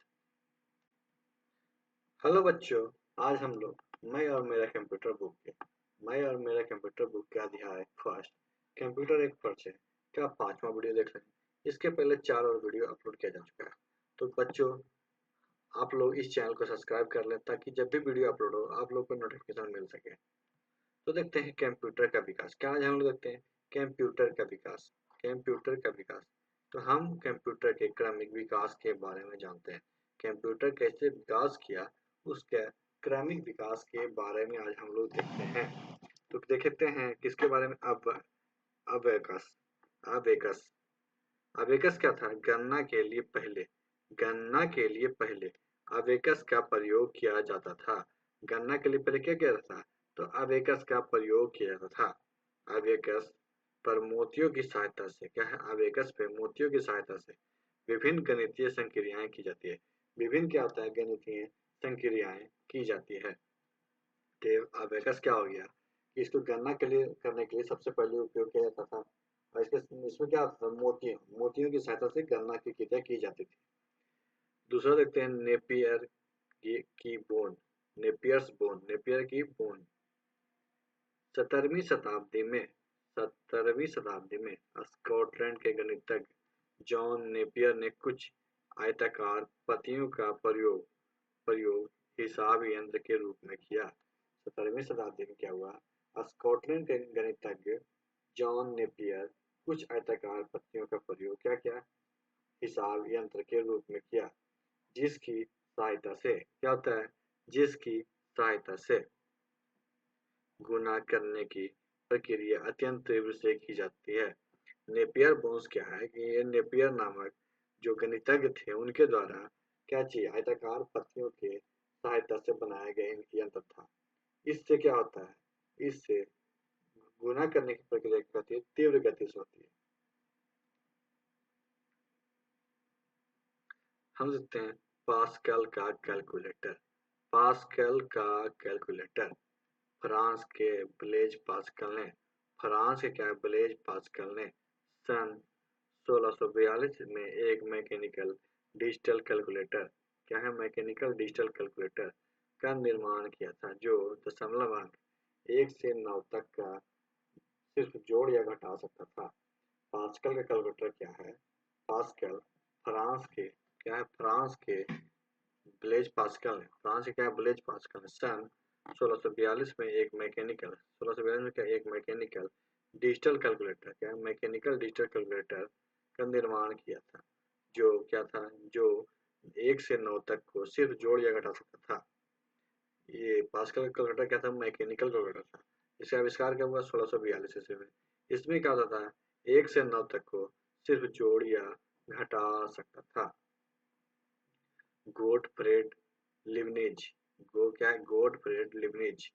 हेलो बच्चों, आज हम लोग मैं और मेरा कंप्यूटर बुक के, मैं और मेरा कंप्यूटर बुक के अध्याय फर्स्ट, कंप्यूटर एक परिचय का 5वां वीडियो देख रहे हैं। इसके पहले 4 और वीडियो अपलोड किया जा चुका है। तो बच्चों, आप लोग इस चैनल को सब्सक्राइब कर लें ताकि जब भी वीडियो अपलोड हो आप लोग को नोटिफिकेशन मिल सके। तो देखते हैं कंप्यूटर का विकास। क्या आज हम लोग देखते हैं, कंप्यूटर का विकास, कंप्यूटर का विकास। तो हम कंप्यूटर के क्रमिक विकास के बारे में जानते हैं। कंप्यूटर कैसे विकास किया, उसके क्रमिक विकास के बारे में आज हम लोग देखते हैं। तो देखते हैं किसके बारे में, अब अबेकस, अबेकस, अबेकस क्या था, गणना के लिए पहले, गणना के लिए पहले अबेकस का प्रयोग किया जाता था। गणना के लिए पहले क्या किया जाता था? तो अबेकस का प्रयोग किया जाता था। अबेकस पर मोतियों की सहायता से क्या है? अबेकस पे मोतियों की सहायता से विभिन्न गणितीय संक्रियाएं की जाती है। विभिन्न क्या होता है? गणितीय संक्रियाएं की जाती है। तो अबेकस क्या हो गया कि इसको गणना के लिए करने के लिए सबसे पहले उपयोग किया जाता था। और इसमें क्या होता था? मोतियों की सहायता से गणना की क्रिया की जाती थी। दूसरा देखते हैं नेपियर की बोन। नेपियर की बोन 17वीं शताब्दी में स्कॉटलैंड के गणितज्ञ जॉन नेपियर ने कुछ आयताकार पत्तियों का प्रयोग प्रयोग हिसाब यंत्र के रूप में किया। 17वीं शताब्दी में क्या हुआ? स्कॉटलैंड के गणितज्ञ जॉन नेपियर कुछ आयताकार पत्तियों का प्रयोग क्या किया? हिसाब यंत्र के रूप में किया, जिसकी सहायता से क्या होता है? जिसकी सहायता से गुणा करने की प्रक्रिया अत्यंत तीव्र से की जाती है। नेपियर बोन्स क्या है कि ये नेपियर नामक जो गणितज्ञ थे उनके द्वारा क्या चाहिए? आयताकार पत्तियों के सहायता से बनाया गया यंत्र था। इससे क्या होता है? इससे गुणा करने की प्रक्रिया की गति तीव्र गति से होती है। हम देखते हैं पास्कल का कैलकुलेटर। पास्कल का कैलकुलेटर फ्रांस के ब्लेज पास्कल ने फ्रांस के क्या ब्लेज पास्कल ने सन 1642 में एक मैकेनिकल डिजिटल कैलकुलेटर क्या है? मैकेनिकल डिजिटल कैलकुलेटर का निर्माण किया था, जो दशमलव अंक 1 से 9 तक का सिर्फ जोड़ या घटा सकता था। पास्कल का कैलकुलेटर क्या है? पास्कल फ्रांस के क्या है? फ्रांस के क्या है? ब्लेज पास्कल ने सन 1642 में एक मैकेनिकल 1642 में क्या एक मैकेनिकल डिजिटल कैलकुलेटर क्या है? मैकेनिकल डिजिटल कैलकुलेटर का निर्माण किया था, जो क्या था? जो 1 से 9 तक को सिर्फ जोड़ या घटा सकता था। ये पास्कल का कैलकुलेटर क्या था? मैकेनिकल कैलकुलेटर था। इसका आविष्कार क्या हुआ? 1642 ईस्वी में। इसमें क्या होता था? 1 से 9 तक को सिर्फ जोड़ या घटा सकता था। गोटफ्रेड लिबनिज गो क्या है? गोटफ्रेड लिबनिज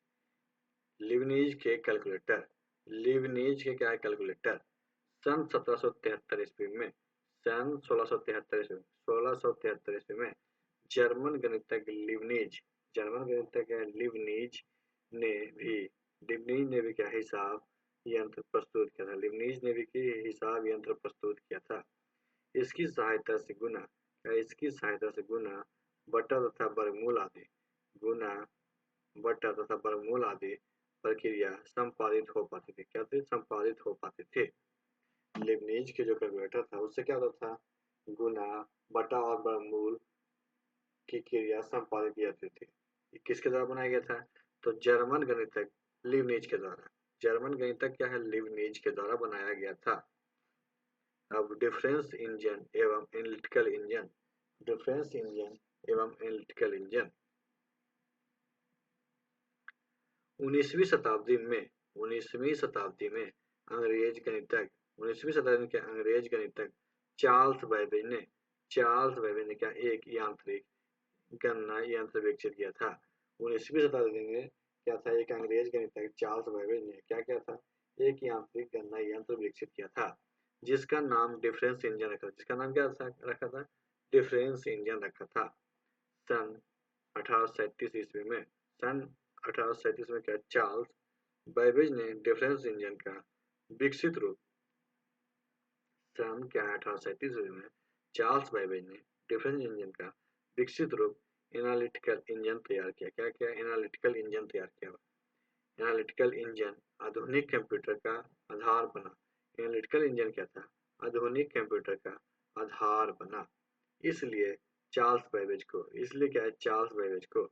लिबनिज के कैलकुलेटर लिबनिज के क्या है? कैलकुलेटर सन 1773 ईस्वी में सन 1673 ईस्वी में जर्मन गणितज्ञ लिबनिज ने भी क्या हिसाब यंत्र प्रस्तुत किया था। लिबनिज ने भी हिसाब यंत्र प्रस्तुत किया था। इसकी सहायता से गुना बटा तथा वर्गमूल आदि गुना बटा तथा वर्गमूल आदि प्रक्रिया संपादित हो पाती थी। क्या थी? संपादित हो पाते थे। लिबनिज के जो कैलकुलेटर था उससे क्या होता था? गुना बटा और वर्गमूल की क्रिया संपादित की जाती थी। ये किसके द्वारा बनाया गया था? तो जर्मन गणितज्ञ लिबनिज के द्वारा। जर्मन गणितज्ञ क्या है? लिबनिज के द्वारा बनाया गया था। अब डिफरेंस इंजन एवं एनालिटिकल इंजन डिफरेंस इंजन एवं एनालिटिकल इंजन 19वीं शताब्दी में 19वीं शताब्दी में अंग्रेज गणितज्ञ 19वीं शताब्दी के अंग्रेज गणितज्ञ चार्ल्स बेबेज ने क्या एक यांत्रिक गणना यंत्र विकसित किया था। 19वीं शताब्दी में क्या था? एक अंग्रेज गणितज्ञ चार्ल्स बेबेज ने क्या किया था? एक यांत्रिक गणना यंत्र विकसित किया था, जिसका नाम डिफरेंस इंजन रखा था। जिसका नाम क्या रखा था? डिफरेंस इंजन रखा था। सन 1837 ईस्वी में सन 1837 में क्या चार्ल्स बेबेज ने डिफरेंस इंजन का विकसित रूप सन क्या 1837 ईस्वी में चार्ल्स बेबेज ने डिफरेंस इंजन का विकसित रूप एनालिटिकल इंजन तैयार किया। क्या किया? एनालिटिकल इंजन तैयार किया। एनालिटिकल इंजन आधुनिक कंप्यूटर का आधार बना। एनालिटिकल इंजन क्या था? आधुनिक कंप्यूटर का आधार बना। इसलिए क्या है? चार्ल्स बेबेज को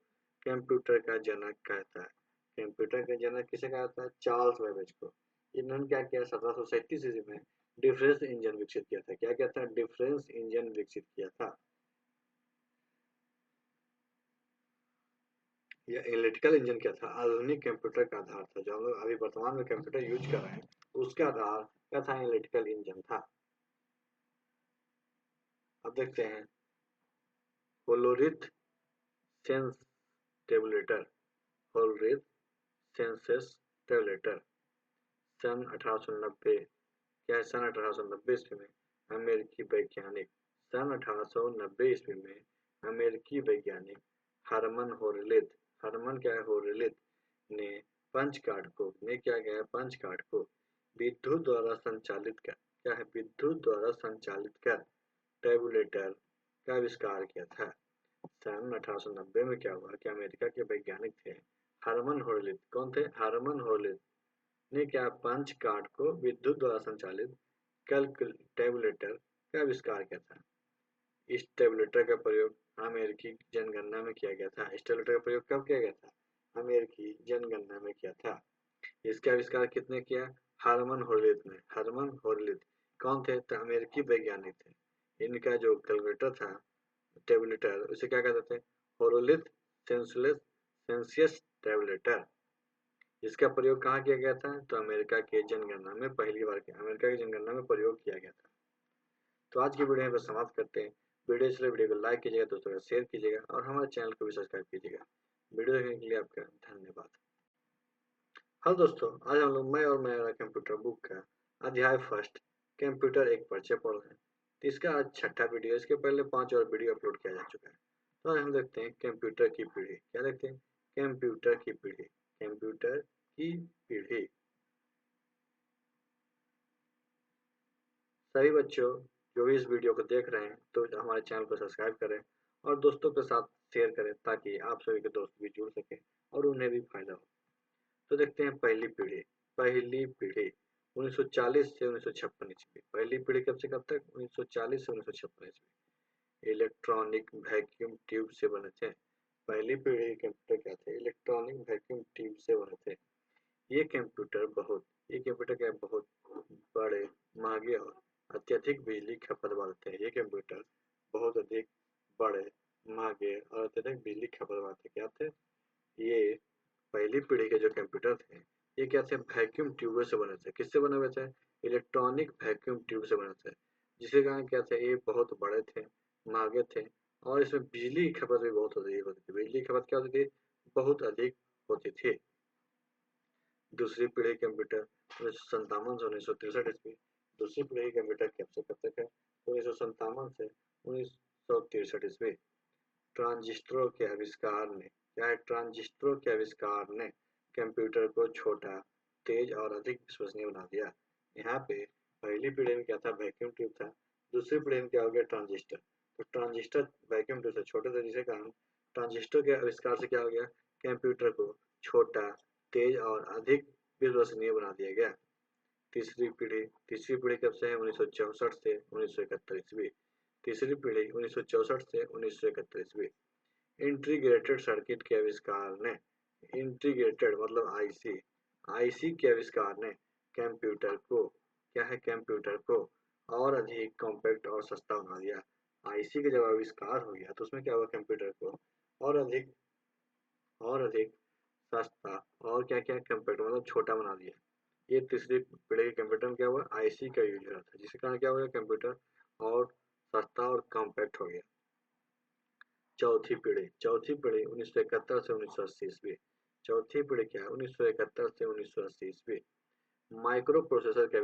कंप्यूटर का जनक कहता है। कंप्यूटर का जनक किसे कहा जाता है? चार्ल्स बेबेज को। इन्होंने क्या किया? 1737 ईस्वी में डिफरेंस इंजन विकसित किया था। क्या किया था? डिफरेंस इंजन विकसित किया था। यह एनालिटिकल इंजन क्या था? आधुनिक कंप्यूटर का आधार था। जो हम लोग अभी वर्तमान में कंप्यूटर यूज कर रहे हैं उसका आधार क्या था? एनालिटिकल इंजन था। अब देखते हैं होलोरिथ सेंस टेबुलेटर, होलरेथ सेंसस टेबुलेटर। सन 1890 क्या है? सन 1890 ईस्वी में अमेरिकी वैज्ञानिक सन 1890 ईस्वी में अमेरिकी वैज्ञानिक हरमन क्या है? होरलेथ ने पंच कार्ड को ने क्या गया है? पंच कार्ड को विद्युत द्वारा संचालित कर क्या है? विद्युत द्वारा संचालित कर टेबुलेटर का आविष्कार किया था। सन 1890 में क्या हुआ कि अमेरिका के वैज्ञानिक थे हरमन होरलेथ। कौन थे? हरमन होरलेथ ने क्या पंच कार्ड को विद्युत द्वारा संचालित टेबुलेटर का आविष्कार किया था। इस टेबुलेटर का प्रयोग अमेरिकी जनगणना में किया गया था। इस टेबुलेटर का प्रयोग कब किया गया था? अमेरिकी जनगणना में किया था। इसका आविष्कार किसने किया? हरमन होरलेथ ने। हरमन होरलेथ कौन थे? तो अमेरिकी वैज्ञानिक थे। इनका जो कैलकुलेटर था, टेबुलेटर, उसे क्या कहते थे? होरोलिथ सेंसियस टेबुलेटर। इसका प्रयोग कहाँ किया गया था? तो अमेरिका के जनगणना में पहली बार अमेरिका की जनगणना में प्रयोग किया गया था। तो आज की वीडियो में बस समाप्त करते हैं। वीडियो इसलिए वीडियो को लाइक कीजिएगा, दोस्तों का शेयर कीजिएगा और हमारे चैनल को भी सब्सक्राइब कीजिएगा। वीडियो देखने के लिए आपका धन्यवाद। हाँ दोस्तों, आज हम लोग मैं और मेरा कंप्यूटर बुक का अध्याय फर्स्ट कंप्यूटर एक परिचय पढ़ रहे हैं। तो इसका आज छठा वीडियो। इसके पहले 5 और वीडियो अपलोड किया जा चुका है। तो आज हम देखते हैं कंप्यूटर की पीढ़ी। क्या देखते हैं? कंप्यूटर की पीढ़ी। कंप्यूटर की पीढ़ी। सभी बच्चों जो भी इस वीडियो को देख रहे हैं तो हमारे चैनल को सब्सक्राइब करें और दोस्तों के साथ शेयर करें ताकि आप सभी के दोस्त भी जुड़ सकें और उन्हें भी फायदा हो। तो देखते हैं पहली पीढ़ी। पहली पीढ़ी 1940 से 1956 ईस्वी। पहली पीढ़ी कब से कब तक? 1940 से 1956 ईस्वी। इलेक्ट्रॉनिक वैक्यूम ट्यूब से बने थे। पहली पीढ़ी के कंप्यूटर क्या थे? इलेक्ट्रॉनिक वैक्यूम ट्यूब से बने थे। ये कंप्यूटर क्या है? बहुत बड़े, महंगे और अत्यधिक बिजली खपत वाले थे। ये कंप्यूटर बहुत अधिक बड़े, महंगे और अत्यधिक बिजली खपत वाले थे। क्या थे? ये पहली पीढ़ी के जो कंप्यूटर थे, ये क्या थे? वैक्यूम ट्यूबों से बने थे। किससे बने हुए थे? इलेक्ट्रॉनिक वैक्यूम ट्यूब से बने थे। जिसके कारण क्या थे? ये बहुत बड़े थे, महंगे थे और इसमें बिजली की खपत भी बहुत अधिक होती थी। बिजली की खपत क्या होती थी? बहुत अधिक होती थी। दूसरी पीढ़ी कंप्यूटर 1957 से 1963 ईस्वी। दूसरी पीढ़ी कंप्यूटर कब से कब तक है? 1957 से 1963 ईस्वी। ट्रांजिस्टरों के आविष्कार ने क्या है? ट्रांजिस्टरों के आविष्कार ने कंप्यूटर को छोटा, तेज और अधिक विश्वसनीय बना दिया। यहाँ पे पहली पीढ़ी में क्या था? वैक्यूम ट्यूब था। दूसरी पीढ़ी में क्या हो गया? ट्रांजिस्टर। तो ट्रांजिस्टर वैक्यूम ट्यूब से छोटे थे, जिसके कारण ट्रांजिस्टर के आविष्कार से क्या हो गया? कंप्यूटर को छोटा, तेज और अधिक विश्वसनीय बना दिया गया। तीसरी पीढ़ी कब से है? 1964 से 1971 ईस्वी। तीसरी पीढ़ी 1964 से 1971 ईस्वी। इंटीग्रेटेड सर्किट के आविष्कार ने इंटीग्रेटेड मतलब आईसी आईसी के आविष्कार ने कंप्यूटर को क्या है? कंप्यूटर को और अधिक कॉम्पैक्ट और सस्ता बना दिया। आईसी का जब आविष्कार हो गया तो उसमें क्या हुआ? कंप्यूटर को और अधिक सस्ता और क्या क्या कम्प्यूटर मतलब छोटा बना दिया। ये तीसरी पीढ़ी के कंप्यूटर में क्या हुआ? आईसी का यूज हो रहा था, जिसके कारण क्या हो गया? कंप्यूटर और सस्ता और कॉम्पैक्ट हो गया। चौथी पीढ़ी 1971 से 1980 ईस्वी। चौथी पीढ़ी क्या है? 1971 से 1980 ईस्वी। माइक्रो प्रोसेसर के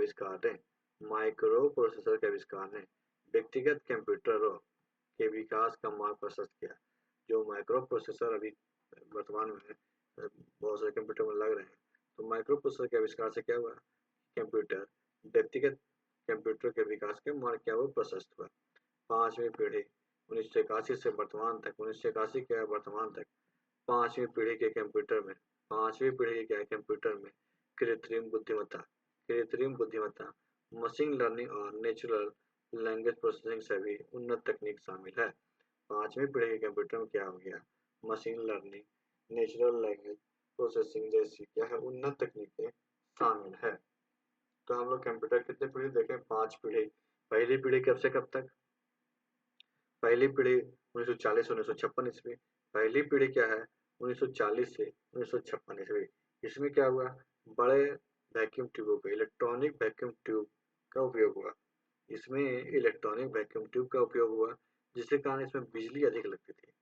आविष्कार ने व्यक्तिगत कंप्यूटरों के विकास का मार्ग प्रशस्त किया। जो माइक्रो प्रोसेसर अभी वर्तमान में बहुत सारे कंप्यूटर में लग रहे हैं, तो माइक्रो प्रोसेसर के आविष्कार से क्या हुआ? कंप्यूटर व्यक्तिगत कंप्यूटर के विकास के मार्ग क्या हुआ? प्रशस्त हुआ। पांचवी पीढ़ी 1981 से वर्तमान तक 1981 के वर्तमान तक पांचवी पीढ़ी के क्या कंप्यूटर में कृत्रिम बुद्धिमत्ता, मशीन लर्निंग और नेचुरल लैंग्वेज प्रोसेसिंग सभी उन्नत तकनीक शामिल है। पांचवी पीढ़ी के कंप्यूटर में क्या हो गया? Machine learning, natural language processing जैसी क्या है? उन्नत तकनीकें शामिल है। तो हम लोग कंप्यूटर कितने पीढ़ी देखें? 5 पीढ़ी। पहली पीढ़ी कब से कब तक? पहली पीढ़ी 1940 से 1956 ईस्वी। पहली पीढ़ी क्या है? 1940 से 1956 ईस्वी। इसमें क्या हुआ? बड़े वैक्यूम ट्यूबों पे इलेक्ट्रॉनिक वैक्यूम ट्यूब का उपयोग हुआ। इसमें इलेक्ट्रॉनिक वैक्यूम ट्यूब का उपयोग हुआ, जिसके कारण इसमें बिजली अधिक लगती थी।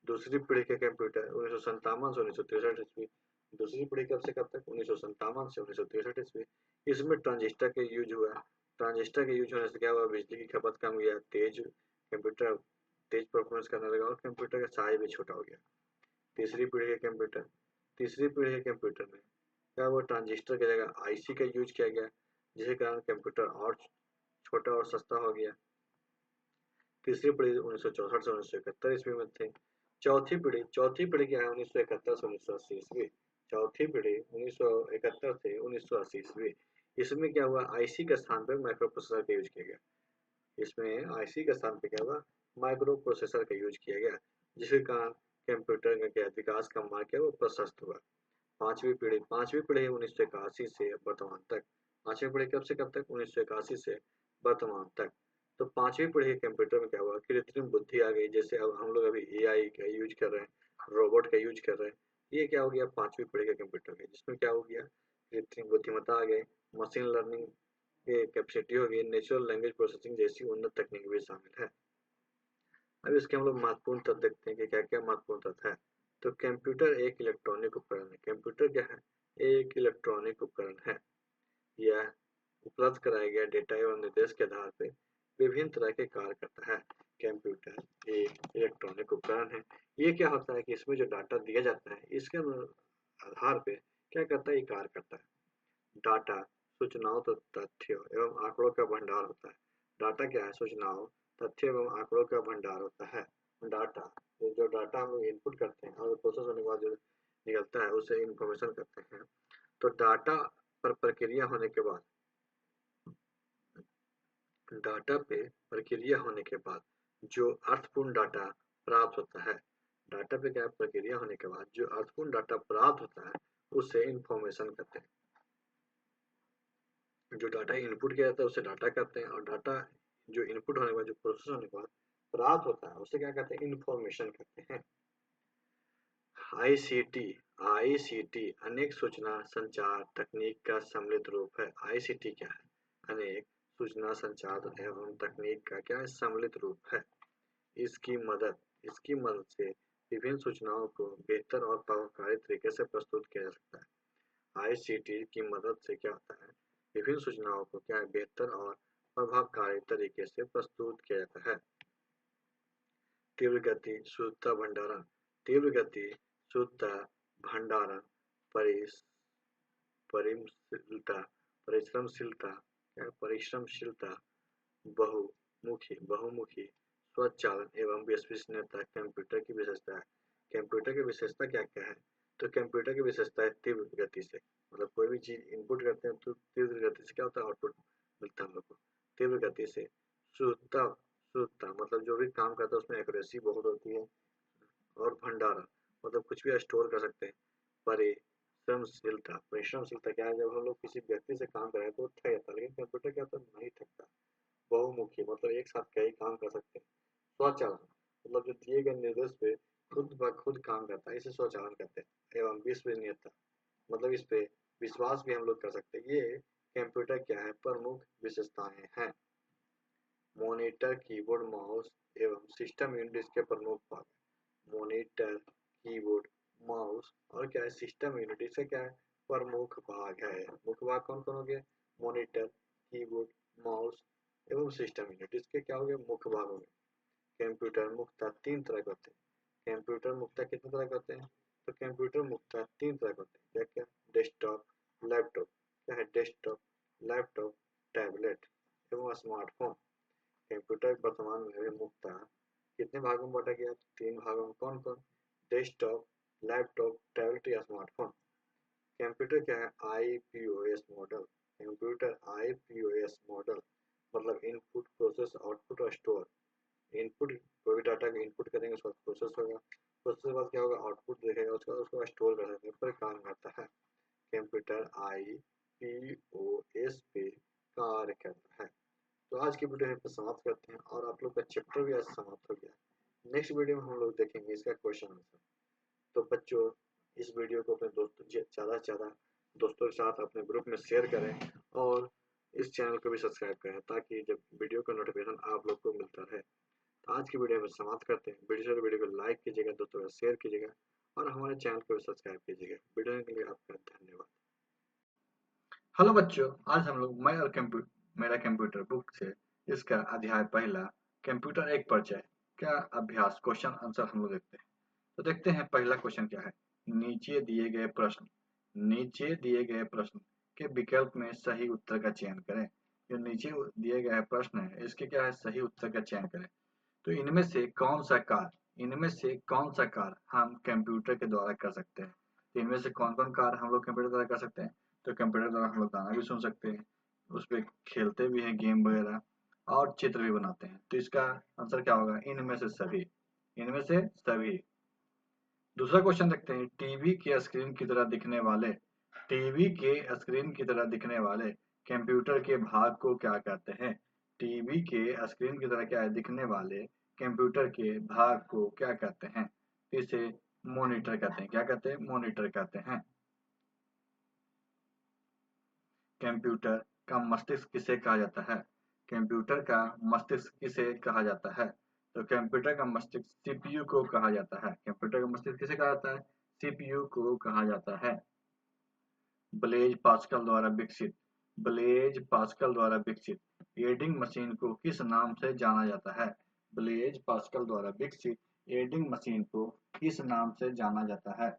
दूसरी पीढ़ी के कंप्यूटर 1957 से 1963 ईस्वी। दूसरी पीढ़ी कब से कब तक? 1957 से 1963 ईस्वी। इसमें ट्रांजिस्टर के यूज हुआ। ट्रांजिस्टर के यूज होने से क्या हुआ? बिजली की खपत कम हुई, तेज कंप्यूटर तेज परफॉर्मेंस करने लगा और कंप्यूटर का साइज भी छोटा हो गया। तीसरी पीढ़ी के कंप्यूटर तीसरी पीढ़ी के कंप्यूटर में क्या हुआ? ट्रांजिस्टर की जगह आईसी का यूज किया गया, जिसके कारण कंप्यूटर और छोटा और सस्ता हो गया। तीसरी पीढ़ी 1964 से 1971 ईस्वी में थे। चौथी पीढ़ी क्या है? 1971 से 1980 ईस्वी। चौथी पीढ़ी 1971 से 1980 ईस्वी। इसमें क्या हुआ? आईसी के स्थान पर माइक्रो प्रोसेसर का यूज किया गया। इसमें आईसी के स्थान पर क्या हुआ? माइक्रो प्रोसेसर का यूज किया गया, जिसके कारण कंप्यूटर का विकास का मार्ग क्या वो प्रशस्त हुआ। पांचवी पीढ़ी 1981 से वर्तमान तक। पांचवी पीढ़ी कब से कब तक? 1981 से वर्तमान तक। तो पांचवी पीढ़ी के कंप्यूटर में क्या हुआ? कृत्रिम बुद्धि आ गई। जैसे अब हम लोग अभी एआई का यूज कर रहे हैं, रोबोट का यूज कर रहे हैं। ये क्या हो गया? पांचवी पीढ़ी के कंप्यूटर में, जिसमें क्या हो गया? कृत्रिम बुद्धिमत्ता आ गई, मशीन लर्निंग की कैपेसिटी हो गई, नेचुरल लैंग्वेज प्रोसेसिंग जैसी उन्नत तकनीक भी शामिल है। अब इसके हम लोग महत्वपूर्ण तथ्य देखते हैं कि क्या क्या महत्वपूर्ण तथ्य है। तो कंप्यूटर एक इलेक्ट्रॉनिक उपकरण है। कंप्यूटर क्या है? एक इलेक्ट्रॉनिक उपकरण है। यह उपलब्ध कराया गया डेटा एवं निर्देश के आधार पर विभिन्न तरह के कार्य करता है। कंप्यूटर एक इलेक्ट्रॉनिक उपकरण है। ये क्या होता है कि इसमें जो डाटा दिया जाता है, इसके आधार पे क्या करता है? ये कार्य करता है। डाटा सूचनाओं तो तथ्यों एवं आंकड़ों का भंडार होता है। डाटा क्या है? सूचनाओं, तथ्य एवं आंकड़ों का भंडार होता है। डाटा, जो डाटा हम लोग इनपुट करते हैं और प्रोसेस होने के बाद जो निकलता है उसे इंफॉर्मेशन कहते हैं। तो डाटा पर प्रक्रिया होने के बाद डाटा पे प्रक्रिया होने के बाद जो अर्थपूर्ण डाटा प्राप्त होता है, डाटा पे क्या प्रक्रिया होने के बाद जो अर्थपूर्ण डाटा प्राप्त होता है उसे इंफॉर्मेशन कहते हैं। जो डाटा इनपुट किया जाता है उसे डाटा कहते हैं, और डाटा जो इनपुट होने के बाद जो प्रोसेस होने के बाद प्राप्त होता है उसे क्या कहते हैं? इंफॉर्मेशन कहते हैं। आईसीटी आईसीटी अनेक सूचना संचार तकनीक का सम्मिलित रूप है। आईसीटी क्या है? अनेक सूचना संचार एवं तकनीक का क्या है? सम्मिलित रूप है। इसकी मदद से विभिन्न सूचनाओं को बेहतर और प्रभावकारी तरीके से प्रस्तुत किया जा सकता है। आईसीटी की मदद से क्या होता है? विभिन्न सूचनाओं को क्या है? बेहतर और प्रभावकारी तरीके से प्रस्तुत किया जाता है। तीव्र गति, शुद्धता, भंडारण। तीव्र गति, शुद्धता, भंडारण, परिस परिमशीलता परिश्रमशीलता परिश्रमशीलता, बहुमुखी स्वचालन एवं विश्वसनीयता कंप्यूटर की विशेषता है। कंप्यूटर की विशेषता क्या क्या है? तो कंप्यूटर की विशेषता है तीव्र गति से। मतलब कोई भी चीज इनपुट करते हैं तो तीव्र गति से क्या होता है? आउटपुट मिलता है हम लोग को तीव्र गति से। शुद्धता शुद्धता मतलब जो भी काम करता है उसमें एक्यूरेसी बहुत होती है। और भंडारण मतलब कुछ भी स्टोर कर सकते हैं। परिश्रमशीलता क्या है? जब हम लोग किसी व्यक्ति से काम करें तो वो थक जाता है, लेकिन कंप्यूटर क्या होता है? नहीं थकता। बहुमुखी मतलब एक साथ कई काम कर सकते हैं। स्वचालन मतलब जो दिए गए निर्देश पे खुद ब खुद काम करता है, इसे स्वचालन कहते हैं। एवं विश्वसनीयता मतलब इस पे विश्वास भी हम लोग कर सकते हैं। ये कंप्यूटर क्या है? प्रमुख विशेषताएं हैं। मॉनिटर, कीबोर्ड, माउस एवं सिस्टम यूनिट इसके प्रमुख भाग हैं। मॉनिटर, कीबोर्ड, माउस और क्या है? सिस्टम यूनिट इसका क्या है? प्रमुख भाग है। मुख्य भाग कौन कौन हो गए? मॉनिटर, कीबोर्ड, माउस एवं सिस्टम यूनिट इसके क्या हो गए? मुख्य भाग हो गए। कंप्यूटर मुख्यतः तीन तरह के होते हैं। कंप्यूटर मुख्यतः कितने तरह के होते हैं? तो कंप्यूटर मुख्यतः तीन तरह के होते हैं। क्या क्या? Desktop, laptop. क्या है? डेस्कटॉप, लैपटॉप, टैबलेट एवं स्मार्टफोन। कंप्यूटर वर्तमान में मुख्यतः कितने भागों में बांटा गया? तीन भागों में। कौन कौन? डेस्कटॉप, लैपटॉप, टैबलेट या स्मार्टफोन। कंप्यूटर क्या है? IPOS model. Computer IPOS model मतलब इनपुट, प्रोसेस, आउटपुट और स्टोर। इनपुट कोई भी डाटा का इनपुट करेंगे उसके बाद प्रोसेस होगा, प्रोसेस के बाद क्या होगा? आउटपुट देखेगा, उसके बाद उसको स्टोर कर सकते हैं, पर काम करता है। कंप्यूटर आईपीओएस पे कार्य करता है। तो आज की वीडियो यहाँ पर समाप्त करते हैं और आप लोग का चैप्टर भी आज समाप्त हो गया। नेक्स्ट वीडियो में हम लोग देखेंगे इसका क्वेश्चन आंसर। तो बच्चों इस वीडियो को अपने दोस्तों ज़्यादा से ज़्यादा दोस्तों के साथ अपने ग्रुप में शेयर करें और इस चैनल को भी सब्सक्राइब करें ताकि जब वीडियो का नोटिफिकेशन आप लोग को मिलता रहे। तो आज की वीडियो में समाप्त करते हैं। वीडियो को लाइक कीजिएगा, दोस्तों को शेयर कीजिएगा और हमारे चैनल को सब्सक्राइब कीजिएगा। वीडियो के लिए आपका धन्यवाद। हेलो बच्चों, आज हम लोग मैं और मेरा कंप्यूटर बुक से इसका अध्याय पहला कंप्यूटर एक परिचय का अभ्यास क्वेश्चन आंसर हम लोग देखते हैं। तो देखते हैं पहला क्वेश्चन क्या है। नीचे दिए गए प्रश्न के विकल्प में सही उत्तर का चयन करें। जो नीचे दिए गए प्रश्न है इसके क्या है, सही उत्तर का चयन करें। तो इनमें से कौन सा कार्य हम कंप्यूटर के द्वारा कर सकते हैं। तो इनमें से कौन कौन कार्य हम लोग कंप्यूटर द्वारा कर सकते हैं। तो कंप्यूटर द्वारा हम लोग गाना भी सुन सकते हैं, उस पर खेलते भी हैं गेम वगैरह, और चित्र भी बनाते हैं। तो इसका आंसर क्या होगा, इनमें से सभी। दूसरा क्वेश्चन देखते हैं। टीवी के स्क्रीन की तरह दिखने वाले कंप्यूटर के भाग को क्या कहते हैं। टीवी के स्क्रीन की तरह क्या है, दिखने वाले कंप्यूटर के भाग को क्या कहते हैं। इसे मॉनिटर कहते हैं। क्या कहते हैं, मॉनिटर कहते हैं। कंप्यूटर का मस्तिष्क किसे कहा जाता है। कंप्यूटर का मस्तिष्क किसे कहा जाता है। तो कंप्यूटर का मस्तिष्क सीपीयू को कहा जाता है। कंप्यूटर का मस्तिष्क किसे कहा जाता है, सीपीयू को कहा जाता है। ब्लेज पास्कल द्वारा विकसित एडिंग मशीन को किस नाम से जाना जाता है। ब्लेज पास्कल द्वारा विकसित एडिंग मशीन को किस नाम से जाना जाता है।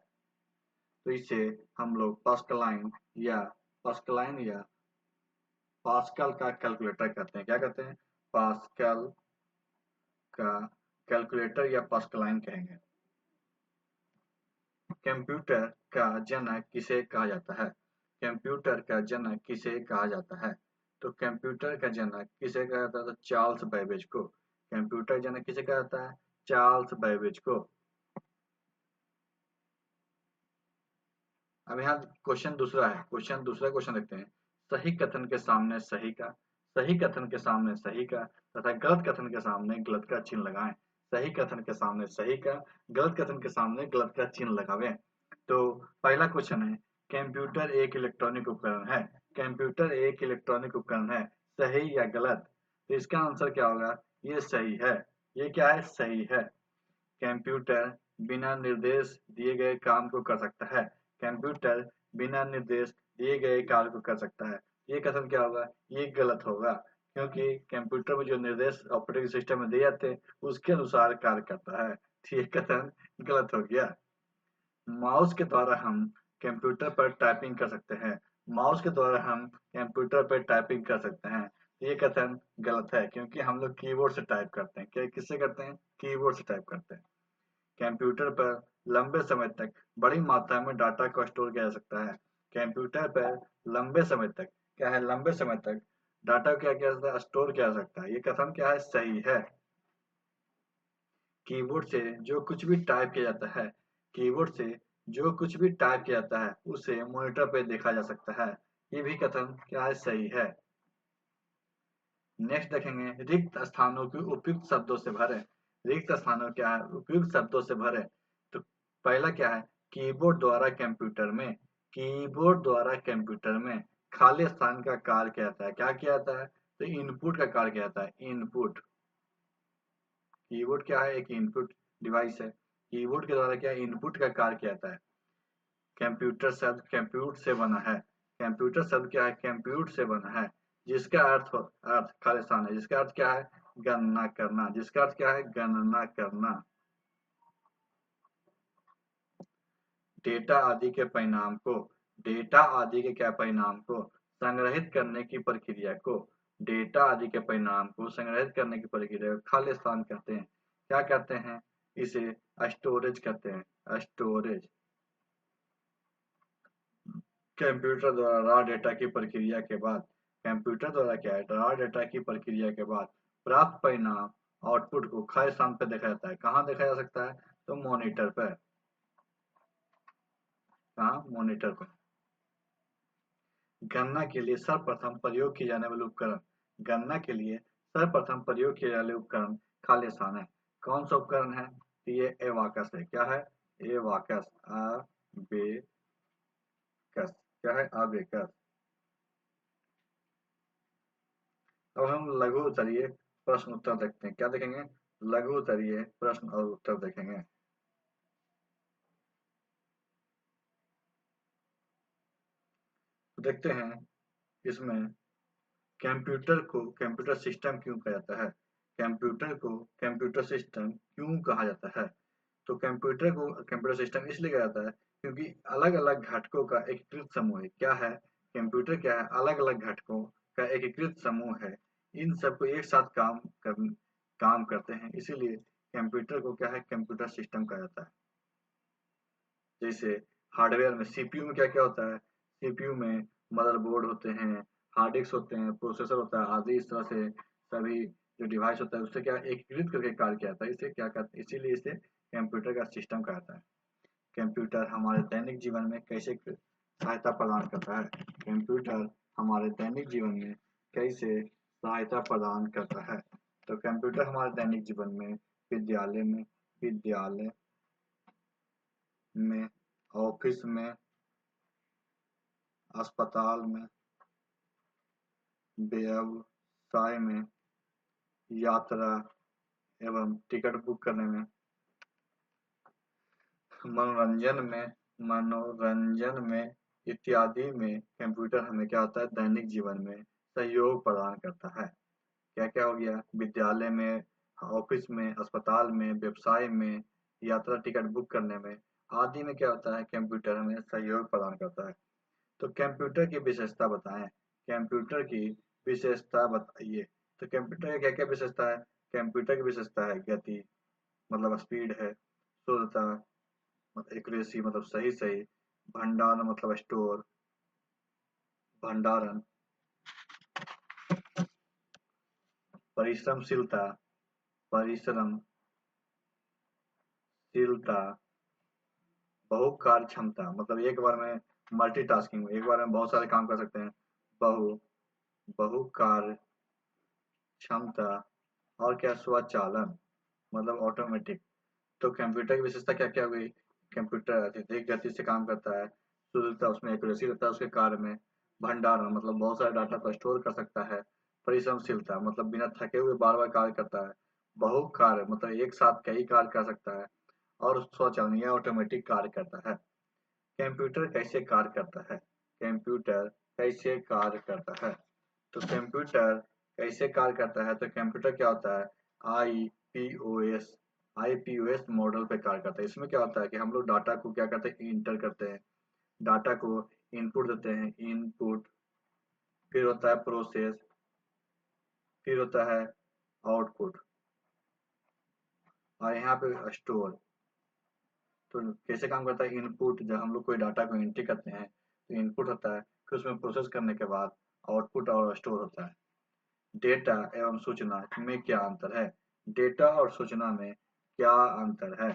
तो इसे हम लोग पास्कलाइन या पास्कल का कैलकुलेटर कहते हैं। क्या कहते हैं, पास्कल का कैलकुलेटर या पास्कलाइन कहेंगे। कंप्यूटर का जनक किसे कहा जाता है। कंप्यूटर का जनक किसे कहा जाता है। तो कंप्यूटर का जनक किसे कहा जाता है, तो चार्ल्स बेबेज को। कंप्यूटर जनक किसे कहा जाता है, चार्ल्स बेबेज को। अब यहाँ दूसरा क्वेश्चन देखते हैं। सही कथन के सामने सही का तथा गलत कथन के सामने गलत का चिन्ह लगाएं। सही कथन के सामने सही का, गलत कथन के सामने गलत का चिन्ह लगावें। तो पहला क्वेश्चन है, कंप्यूटर एक इलेक्ट्रॉनिक उपकरण है। कंप्यूटर एक इलेक्ट्रॉनिक उपकरण है, सही या गलत। तो इसका आंसर क्या होगा, ये सही है। ये क्या है, सही है। कंप्यूटर बिना निर्देश दिए गए काम को कर सकता है। कंप्यूटर बिना निर्देश दिए गए कार्य को कर सकता है। ये कथन क्या होगा, ये गलत होगा, क्योंकि कंप्यूटर में जो निर्देश ऑपरेटिंग सिस्टम में दिए जाते हैं उसके अनुसार कार्य करता है। तो ये कथन गलत हो गया। माउस के द्वारा हम कंप्यूटर पर टाइपिंग कर सकते हैं। माउस के द्वारा हम कंप्यूटर पर टाइपिंग कर सकते हैं। ये कथन गलत है, क्योंकि हम लोग कीबोर्ड से टाइप करते हैं। क्या किससे करते हैं, कीबोर्ड से टाइप करते हैं। कंप्यूटर पर लंबे समय तक बड़ी मात्रा में डाटा को स्टोर किया जा सकता है। कंप्यूटर पर लंबे समय तक डाटा क्या किया जा सकता है, स्टोर किया जा सकता है। ये कथन क्या है, सही है। कीबोर्ड से जो कुछ भी टाइप किया जाता है कीबोर्ड से जो कुछ भी टाइप किया जाता है उसे मॉनिटर पर देखा जा सकता है। ये भी कथन क्या है, सही है। नेक्स्ट देखेंगे, रिक्त स्थानों को उपयुक्त शब्दों से भरें। रिक्त स्थानों क्या है, उपयुक्त शब्दों से भरें। तो पहला क्या है, कीबोर्ड द्वारा कंप्यूटर में खाली स्थान का कार्य किया जाता है। क्या किया जाता है, तो इनपुट का कार्य किया जाता है। इनपुट, कीबोर्ड क्या है, एक इनपुट डिवाइस है। कीबोर्ड के द्वारा क्या इनपुट का कार्य किया जाता है। कंप्यूटर शब्द कंप्यूट से बना है। कंप्यूटर शब्द क्या है, कंप्यूट से बना है, जिसका अर्थ खाली स्थान है। जिसका अर्थ क्या है, गणना करना। जिसका अर्थ क्या है, गणना करना। डेटा आदि के परिणाम को डेटा आदि के क्या परिणाम को संग्रहित करने की प्रक्रिया को डेटा आदि के परिणाम को संग्रहित करने की प्रक्रिया को खाली स्थान कहते हैं। क्या कहते हैं, इसे स्टोरेज कहते हैं। स्टोरेज। कंप्यूटर द्वारा रॉ डेटा की प्रक्रिया के बाद कंप्यूटर द्वारा क्या है, रॉ डेटा की प्रक्रिया के बाद प्राप्त परिणाम आउटपुट को खाली स्थान पर देखा जाता है। कहाँ देखा जा सकता है, तो मॉनिटर पर। कहाँ, मॉनिटर पर। गणना के लिए सर्वप्रथम प्रयोग किए जाने वाले उपकरण गणना के लिए सर्वप्रथम प्रयोग किए जाने वाले उपकरण खाली स्थान है। कौन सा उपकरण है, तो ये एवाकस है। क्या है, एवाकस। क्या है, अबेकस। अब हम लघु उत्तरीय प्रश्न उत्तर देखते हैं। क्या देखेंगे, लघु उत्तरीय प्रश्न और उत्तर देखेंगे। तो देखते हैं इसमें कंप्यूटर को कंप्यूटर सिस्टम क्यों कहा जाता है। कंप्यूटर को कंप्यूटर सिस्टम क्यों कहा जाता है। तो कंप्यूटर को कंप्यूटर सिस्टम इसलिए कहा जाता है क्योंकि अलग अलग घटकों का एकीकृत समूह है। क्या है कंप्यूटर, क्या है अलग अलग घटकों का एकीकृत समूह है। इन सबको एक साथ काम करते हैं, इसीलिए कंप्यूटर को क्या है कंप्यूटर सिस्टम कहा जाता है। जैसे हार्डवेयर में सीपीयू में क्या क्या होता है, सीपीयू में मदरबोर्ड होते हैं, हार्ड डिस्क होते हैं, प्रोसेसर होता है आदि। इस तरह से सभी जो डिवाइस होता है उससे क्या एकीकृत करके कार्य किया जाता है। इसे क्या कहते हैं, इसीलिए इसे कंप्यूटर का सिस्टम कहा जाता है। कंप्यूटर हमारे दैनिक जीवन में कैसे सहायता प्रदान करता है। कंप्यूटर हमारे दैनिक जीवन में कैसे सहायता प्रदान करता है। तो कंप्यूटर हमारे दैनिक जीवन में विद्यालय में, ऑफिस में, अस्पताल में, व्यवसाय में, यात्रा एवं टिकट बुक करने में, मनोरंजन में इत्यादि में कंप्यूटर हमें क्या होता है दैनिक जीवन में सहयोग प्रदान करता है। क्या क्या हो गया, विद्यालय में, ऑफिस में, अस्पताल में, व्यवसाय में, यात्रा टिकट बुक करने में आदि में क्या होता है कंप्यूटर हमें सहयोग प्रदान करता है। तो कंप्यूटर की विशेषता बताएं। कंप्यूटर की विशेषता बताइए। तो कंप्यूटर की क्या क्या विशेषता है। कंप्यूटर की विशेषता है गति, मतलब स्पीड है, शुद्धता मतलब एक्यूरेसी मतलब सही सही, भंडारण मतलब स्टोर, भंडारण, परिश्रमशीलता, परिश्रमशीलता, बहु कार्य क्षमता मतलब एक बार में मल्टीटास्किंग, एक बार में बहुत सारे काम कर सकते हैं। बहु बहु कार्य क्षमता, और क्या स्वचालन मतलब ऑटोमेटिक। तो कंप्यूटर की विशेषता क्या क्या हुई, कंप्यूटर अत्यधिक गति से काम करता है, शुद्धता उसमें एक्यूरेसी रहता है उसके कार्य में, भंडारण मतलब बहुत सारे डाटा को स्टोर कर सकता है, परिश्रमशीलता मतलब बिना थके हुए बार बार कार्य करता है, बहु कार्य मतलब एक साथ कई कार्य कर सकता है, और स्वचालन यह ऑटोमेटिक कार्य करता है। कंप्यूटर कैसे कार्य करता है। कंप्यूटर कैसे कार्य करता है। तो कंप्यूटर कैसे कार्य करता है, तो कंप्यूटर क्या होता है आईपीओएस आईपीओएस मॉडल पे कार्य करता है। इसमें क्या होता है कि हम लोग डाटा को क्या करते हैं इंटर करते हैं, डाटा को इनपुट देते हैं, इनपुट, फिर होता है प्रोसेस, फिर होता है आउटपुट, और यहाँ पे स्टोर। तो कैसे काम करता है, इनपुट जब हम लोग कोई डाटा को एंट्री करते हैं तो इनपुट होता है, फिर उसमें प्रोसेस करने के बाद आउटपुट और स्टोर होता है। डेटा एवं सूचना में क्या अंतर है। डेटा और सूचना में क्या अंतर है।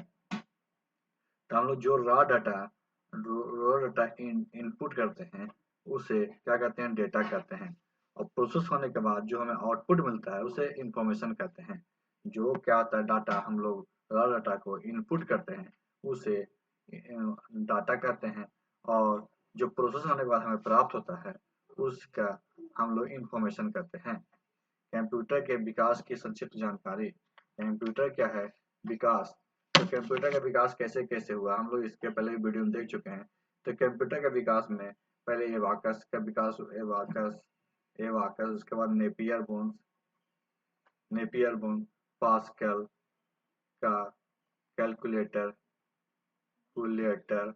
तो हम लोग जो रॉ डाटा इनपुट करते हैं उसे क्या कहते हैं डेटा कहते हैं, और प्रोसेस होने के बाद जो हमें आउटपुट मिलता है उसे इंफॉर्मेशन कहते हैं। जो क्या होता है डाटा हम लोग रॉ डाटा को इनपुट करते हैं उसे डाटा कहते हैं, और जो प्रोसेस होने के बाद हमें प्राप्त होता है उसका हम लोग इंफॉर्मेशन कहते हैं। कंप्यूटर के विकास की संक्षिप्त जानकारी। कंप्यूटर क्या है विकास। तो कंप्यूटर का विकास कैसे कैसे हुआ हम लोग इसके पहले वीडियो में देख चुके हैं। तो कंप्यूटर के विकास में पहले एबाकस का विकास, एबाकस एबाकस उसके बाद नेपियर बोन्स, पास्कल का कैलकुलेटर कैलकुलेटर,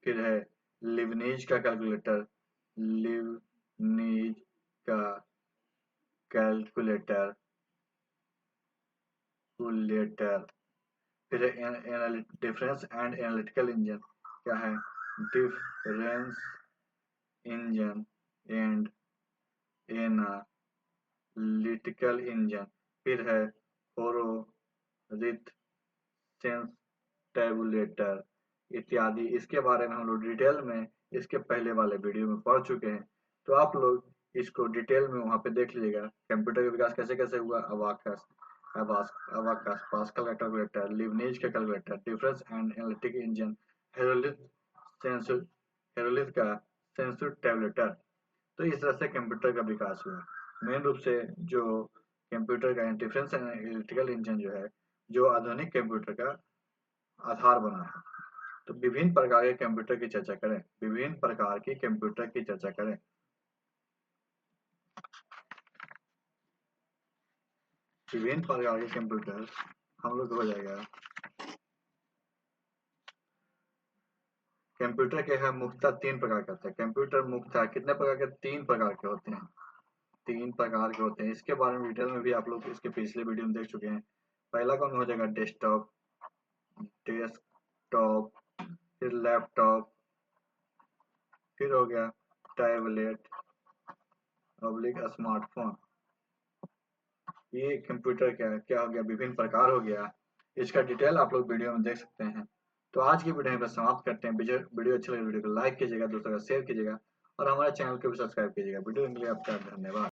फिर है लिबनीज का कैलकुलेटर, लिबनीज का कैलकुलेटर कैलकुलेटर, फिर डिफरेंस एंड एनालिटिकल इंजन। क्या है difference engine and analytical engine, फिर है होरोरिथ सेंस टेबुलेटर इत्यादि। इसके बारे में हम लोग डिटेल में इसके पहले वाले वीडियो में पढ़ चुके हैं, तो आप लोग इसको डिटेल में वहां पे देख लीजिएगा। कंप्यूटर का विकास कैसे कैसे हुआ, अबाकस अबाकस पास्कल का कैलकुलेटर, लिबनीज का calculator, difference and analytic engine, Hollerith census Hollerith का सेंसर टेबलेटर। तो इस तरह से कंप्यूटर का विकास हुआ। मेन रूप से जो कंप्यूटर का डिफरेंस एंड इलेक्ट्रिकल इंजन जो है, जो आधुनिक कंप्यूटर का आधार बना है। तो विभिन्न प्रकार के कंप्यूटर की चर्चा करें, विभिन्न प्रकार की कंप्यूटर की चर्चा करें। विभिन्न प्रकार के कंप्यूटर हम लोग हो जाएगा। कंप्यूटर के है मुख्यतः 3 प्रकार के होते हैं। कंप्यूटर मुख्यतः कितने प्रकार के? 3 प्रकार के होते हैं। 3 प्रकार के होते हैं। इसके बारे में डिटेल में भी आप लोग इसके पिछले वीडियो में देख चुके हैं। पहला कौन हो जाएगा? डेस्कटॉप, डेस्कटॉप, फिर लैपटॉप, फिर हो गया टैबलेट, पब्लिक स्मार्टफोन। ये कंप्यूटर क्या हो गया? विभिन्न प्रकार हो गया। इसका डिटेल आप लोग वीडियो में देख सकते हैं। तो आज की वीडियो में बस समाप्त करते हैं। वीडियो अच्छी लगे वीडियो को लाइक कीजिएगा, दूसरों को शेयर कीजिएगा और हमारे चैनल को भी सब्सक्राइब कीजिएगा। वीडियो के लिए आपका धन्यवाद।